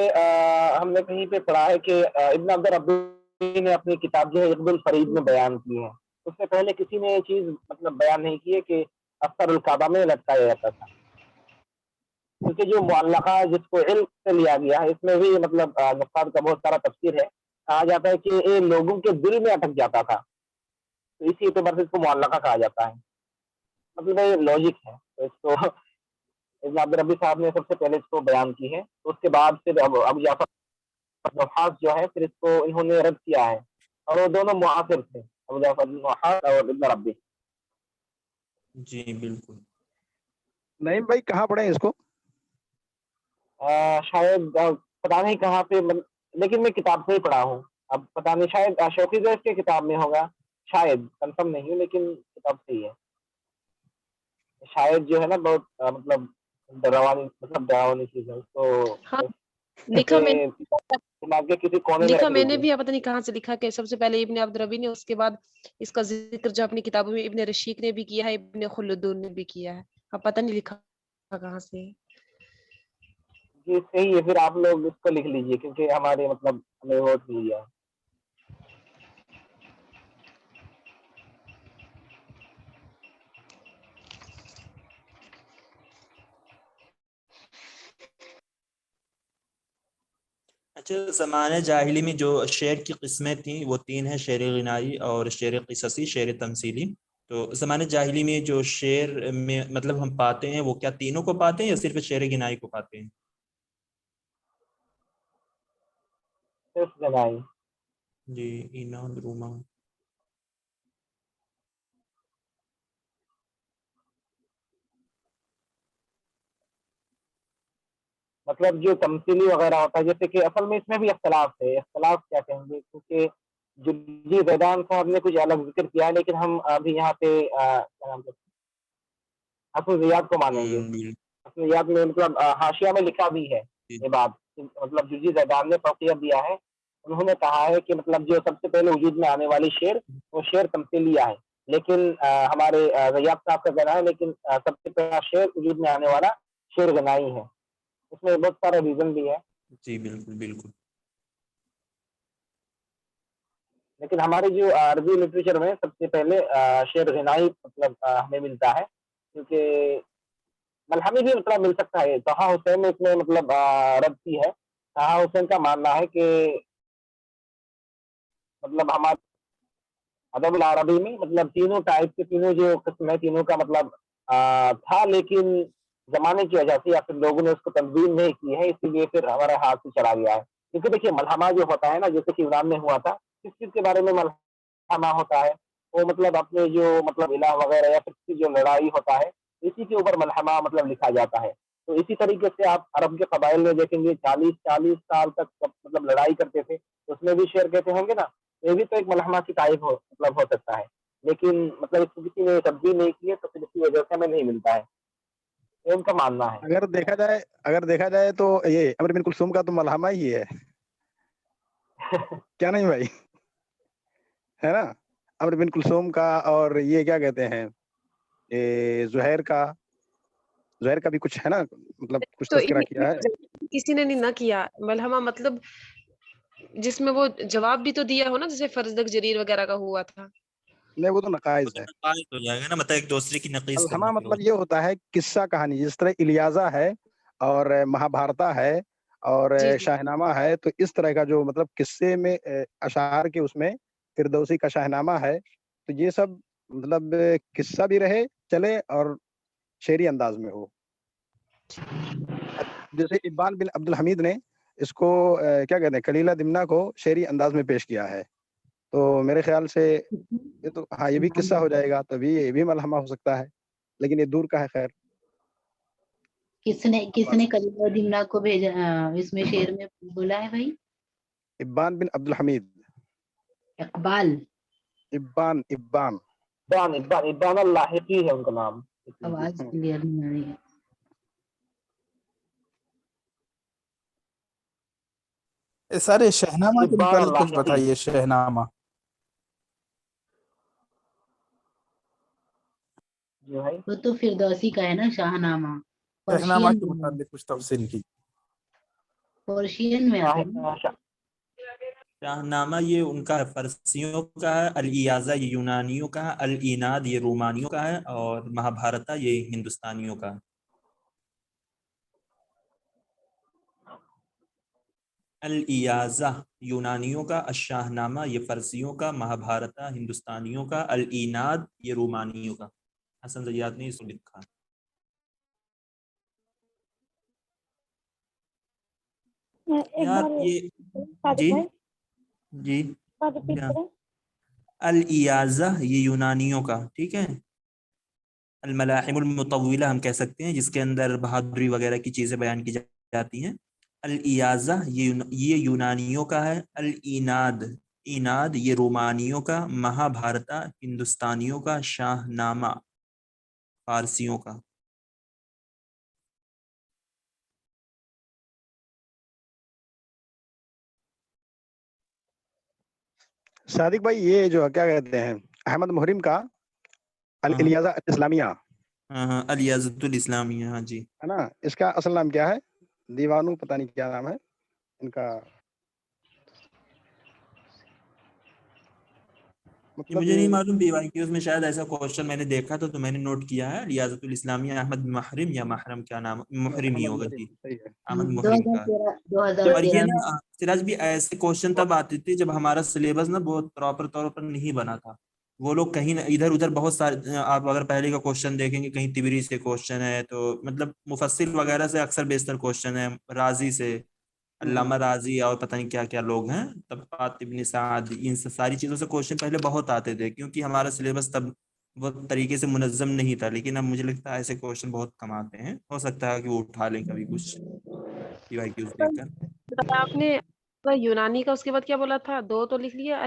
ہم نے کہیں پہ پڑھا ہے کہ ابن عبد الربی نے اپنی کتاب جو ہے عقد الفرید میں بیان کی ہے. اس سے پہلے کسی نے یہ چیز مطلب بیان نہیں کی ہے کہ اختر الکعبہ میں لٹکایا جاتا تھا. کیونکہ جو معلقہ جس کو علم سے لیا گیا ہے اس میں بھی مطلب نقصان کا بہت سارا تفسیر ہے. کہا جاتا ہے کہ یہ لوگوں کے دل میں اٹک جاتا تھا, تو اسی اعتبار سے اس کو معلقہ کہا جاتا ہے. مطلب یہ لاجک ہے. تو اس کو ابن عبد الربی صاحب نے سب سے پہلے اس کو بیان کی ہے, تو اس کے بعد پھر ابو جعفر نحاس جو ہے پھر اس کو انہوں نے رد کیا ہے, اور وہ دونوں معاصر تھے, ابو جعفر نحاس اور ابن ربی. جی بالکل. نعیم بھائی کہاں پڑھے اس کو؟ شاید پتہ نہیں کہاں پہ, لیکن میں کتاب سے ہی پڑھا ہوں. اب پتہ نہیں, شاید شوقی زیش کی کتاب میں ہوگا, شاید, کنفرم نہیں ہوں, لیکن کتاب سے ہی ہے. شاید جو ہے نا بہت مطلب ڈراؤنی چیز ہے, اس کو ہاں لکھا میں دماغ کے کسی کونے میں لکھا رکھ میں نے لیجیے. بھی, پتہ نہیں کہاں سے لکھا کہ سب سے پہلے ابن عبد الربی نے, اس کے بعد اس کا ذکر جو اپنی کتابوں میں ابن رشید نے بھی کیا ہے, ابن خلدون نے بھی کیا ہے. اب پتہ نہیں لکھا کہاں سے. جی صحیح ہے, پھر آپ لوگ اس کو لکھ لیجیے کیونکہ ہمارے مطلب ہمیں ووٹ مل گیا. اچھا, زمانہ جاہلی میں جو شعر کی قسمیں تھیں وہ 3 ہیں, شعر غنائی اور شعر قصصی, شعر تمثیلی. تو زمانہ جاہلی میں جو شعر میں مطلب ہم پاتے ہیں وہ کیا تینوں کو پاتے ہیں یا صرف شعر غنائی کو پاتے ہیں؟ صرف جگائی. جی, اینا روما. مطلب جو تمثیلی وغیرہ ہوتا ہے, جیسے کہ اصل میں اس میں بھی اختلاف ہے. اختلاف کیا کہیں گے, کیونکہ جی زیدان صاحب نے کچھ الگ ذکر کیا ہے, لیکن ہم ابھی یہاں پہ حفظیات کو مانیں گے. حفظیات میں مطلب حاشیہ میں لکھا بھی ہے یہ بات, مطلب جو جی زیدان نے توقیہ دیا ہے, انہوں نے کہا ہے کہ مطلب جو سب سے پہلے وجود میں آنے والی شعر وہ شعر تمثیلیہ ہے, لیکن ہمارے ریاض صاحب کا کہنا ہے لیکن سب سے پہلا شعر وجود میں آنے والا شعر غنائی ہے. اس میں بہت سارا ریزن بھی ہے. جی بالکل بالکل. لیکن ہمارے جو عربی لٹریچر میں سب سے پہلے شعر غنائی مطلب ہمیں ملتا ہے, کیونکہ ملحمی بھی مطلب مل سکتا ہے. طہا حسین نے اس میں مطلب رد کی ہے. طہا حسین کا ماننا ہے کہ مطلب ہمارے ادب العربی میں مطلب تینوں ٹائپ کے, تینوں جو قسم ہے تینوں کا مطلب تھا, لیکن زمانے کی وجہ سے یا پھر لوگوں نے اس کو تنظیم نہیں کی ہے, اسی لیے پھر ہمارے ہاتھ سے چلا گیا ہے. کیونکہ دیکھیے ملحمہ جو ہوتا ہے نا, جیسے کہ یونان میں ہوا تھا, کس چیز کے بارے میں ملحمہ ہوتا ہے, وہ مطلب اپنے جو مطلب الہ وغیرہ یا پھر کسی جو لڑائی ہوتا ہے اسی کے اوپر ملحمہ مطلب لکھا جاتا ہے. تو اسی طریقے سے آپ عرب کے قبائل میں دیکھیں گے 40 سال تک مطلب لڑائی کرتے تھے, اس میں بھی شعر کہتے ہوں گے نا, یہ بھی تو ایک ملحمہ کی ٹائپ مطلب ہو سکتا ہے. لیکن مطلب اس کو کسی نے تبدیل نہیں کی ہے, تو پھر اس کی وجہ سے ہمیں نہیں ملتا ہے. یہ ان کا ماننا ہے. اگر دیکھا جائے تو یہ عمرو بن کلثوم کا تو ملحمہ ہی ہے کیا نہیں بھائی, ہے نا؟ عمرو بن کلثوم کا, اور یہ کیا کہتے ہیں زہیر کا بھی کچھ ہے نا, مطلب کچھ تو تذکرہ کیا ہے. کسی نے نہ کیا ملحمہ, مطلب جس میں وہ جواب بھی تو دیا ہو نا, جیسے فرزدق جریر وغیرہ کا ہوا تھا. نہیں, وہ تو نقائص ہے. ہو جائے گا نا, مطلب ایک دوسرے کی نقیص ملحمہ کرنا. مطلب یہ ہوتا ہے قصہ کہانی, جس طرح الیاذہ ہے اور مہابھارتا ہے اور جی شاہنامہ ہے, تو اس طرح کا جو مطلب قصے میں اشعار کے اس میں فردوسی کا شاہنامہ ہے, تو یہ سب مطلب قصہ بھی رہے چلے اور شعری انداز میں ہو. جیسے ابان بن عبد الحمید نے اس کو کیا کہتے ہیں کلیلہ دمنہ کو شعری انداز میں پیش کیا ہے, تو میرے خیال سے یہ تو ہاں یہ بھی قصہ ہو جائے گا, تبھی یہ بھی ملحمہ ہو سکتا ہے, لیکن یہ دور کا ہے. خیر کس نے کلیلہ دمنہ کو بھیجا اس میں شعر میں بولا ہے بھائی؟ ابان بن عبد الحمید. اقبال ابان اللاحقی ہے ان کا نام. آواز کلیئر نہیں آ رہی ہے. سارے شہنامہ کے ابان متعلق کچھ اللاحقی. بتائیے. شہنامہ وہ تو فردوسی کا ہے نا شاہنامہ. شہنامہ پرشین کے متعلق کچھ تفصیل کی. پرشین میں آتا ہے. شاہنامہ یہ ان کا ہے, فارسیوں کا ہے. الیاذہ یہ یونانیوں کا ہے. الیناد یہ رومانیوں کا ہے. اور مہابھارتا یہ ہندوستانیوں کا ہے. الایازہ یونانیوں کا، الشاہنامہ یہ فارسیوں کا، مہابھارتا ہندوستانیوں کا، الیناد یہ رومانیوں کا. حسن زیاد نے اس کو لکھا. ایک یار بار یہ صادق جی بھائی جی بات ریپیٹ کیا کریں. الیازہ یہ یونانیوں کا، ٹھیک ہے. الملاحم المطولہ ہم کہہ سکتے ہیں، جس کے اندر بہادری وغیرہ کی چیزیں بیان کی جاتی ہیں. الیازہ یہ یونانیوں کا ہے. الیناد ایناد یہ رومانیوں کا. مہابھارتا ہندوستانیوں کا. شاہ نامہ فارسیوں کا. صادق بھائی یہ جو کیا کہتے ہیں احمد محرم کا الیازہ الاسلامیہ ہاں الیازۃ الاسلامیہ، ہاں جی ہے نا، اس کا اصل نام کیا ہے؟ دیوانو پتہ نہیں کیا نام ہے ان کا، یہ مطلب مجھے نہیں معلوم. پی وائی کیوز میں شاید ایسا کوشچن میں نے دیکھا تھا تو میں نے نوٹ کیا ہے. ریاضت الاسلامیہ احمد محرم یا محرم کیا نام، محرم ہی احمد ہوگا محرم جی، صحیح ہے. احمد دو محرم ہزار کا. تیرہ 2013 اور یہ میں نا سراج بھی ایسے کوشچن تب آتے تھے جب ہمارا سلیبس نا بہت پراپر طور پر نہیں بنا تھا. وہ لوگ کہیں نہ ادھر ادھر بہت سارے، آپ اگر پہلے کا کوشچن دیکھیں گے کہیں تبری سے کوشچن ہے، تو مطلب مفصل وغیرہ سے اکثر بیشتر کوشچن ہے، رازی سے، علامہ راضی اور پتہ نہیں کیا کیا لوگ ہیں، طبقات ابن سعد، ان سے ساری چیزوں سے کوشچن پہلے بہت آتے تھے کیونکہ ہمارا سلیبس تب وہ طریقے سے منظم نہیں تھا. لیکن اب مجھے لگتا ہے ایسے کوشچن بہت کم آتے ہیں. ہو سکتا ہے کہ وہ اٹھا لیں کبھی کچھ پی وائی کیوز دیکھ کر. آپ نے یونانی کا اس کے بعد کیا بولا تھا؟ دو تو لکھ لیا.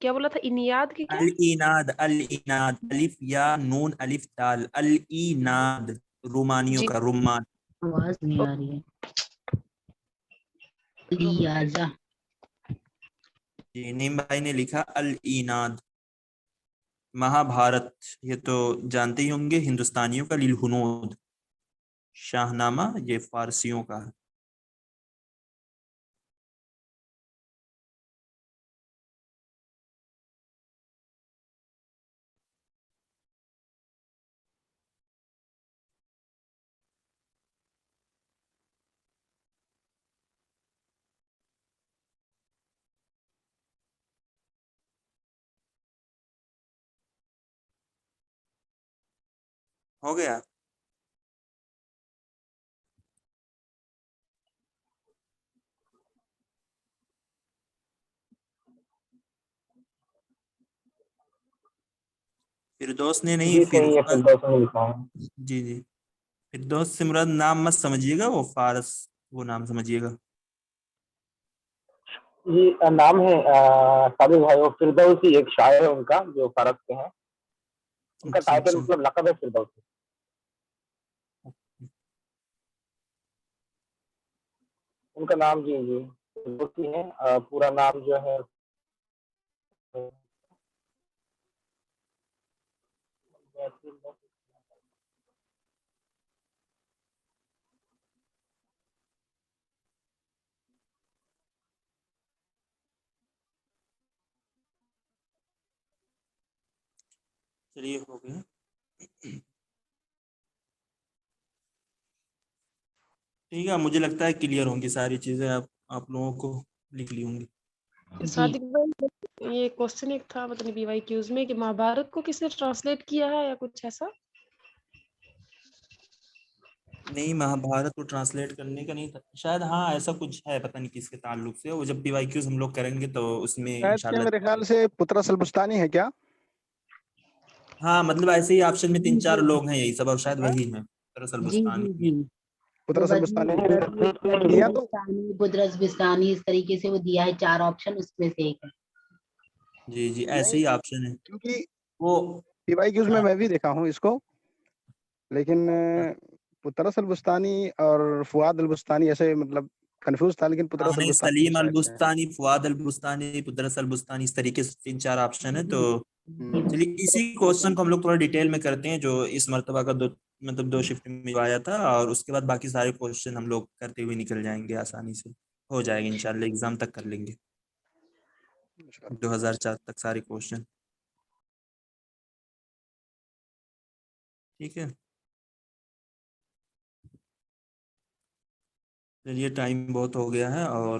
کیا بولا تھا؟ انیاد کی کیا؟ الیناد، الیناد الف یا نون الف دال، الیناد رومانیوں جی کا، رومان. آواز نہیں آ رہی ہے. الیازہ جی نیم بھائی نے لکھا الیناد. مہابھارت یہ تو جانتے ہی ہوں گے، ہندوستانیوں کا للہنود. شاہنامہ یہ فارسیوں کا ہے. ہو گیا. فردوس نے نہیں، جی صحیح ہے، فردوس نے لکھا ہے. جی جی فردوس سے مراد نام مت سمجھیے گا، وہ فارس وہ نام سمجھیے گا. جی نام ہے صادق بھائی، وہ فردوسی ایک شاعر ہے ان کا جو فارس کے ہیں. ان کا اچھا ٹائٹل اچھا مطلب لقب ہے فردوسی. ان کا نام جی جی فردوسی ہے. پورا نام جو ہے چلیے ہو گیا. ٹھیک ہے، مجھے لگتا ہے کلیئر ہوں گی ساری چیزیں، آپ لوگوں کو لکھ لی ہوں گی. جی. صادق بھائی یہ کوشچن ایک تھا مطلب پی وائی کیوز میں کہ مہابھارت کو کس نے ٹرانسلیٹ کیا ہے یا کچھ ایسا؟ نہیں مہابھارت کو ٹرانسلیٹ کرنے کا نہیں تھا شاید. ہاں ایسا کچھ ہے، پتہ نہیں کس کے تعلق سے. وہ جب پی وائی کیوز ہم لوگ کریں گے تو اس میں شاید کہ میرے خیال سے پترس البستانی ہے کیا؟ ہاں مطلب ایسے ہی آپشن میں 3-4 لوگ ہیں یہی سب، اور شاید وہی ہیں. دراصل جی بستانی جی جی پترس البستانی یا تو بدرس بستانی اس طریقے سے وہ دیا ہے 4 آپشن، اس میں سے ایک ہے. جی جی ایسے ہی آپشن ہے کیونکہ وہ. پی وائی کیوز میں بھی دیکھا ہوں اس کو، لیکن پترس البستانی اور فؤاد البستانی ایسے مطلب کنفیوز تھا. لیکن پترس نہیں البستانی سلیم شاید سے ہے. البستانی، فؤاد البستانی، پدرس البستانی، اس طریقے سے 3-4 آپشن ہے. تو چلیے اسی کوشچن کو ہم لوگ تھوڑا ڈیٹیل میں کرتے ہیں جو اس مرتبہ کا دو شفٹ میں آیا تھا، اور اس کے بعد باقی سارے کوشچن ہم لوگ کرتے ہوئے نکل جائیں گے، آسانی سے ہو جائے گا انشاءاللہ. ایگزام تک کر لیں گے 2004 تک سارے کوشچن. ٹھیک ہے چلیے ٹائم بہت ہو گیا ہے اور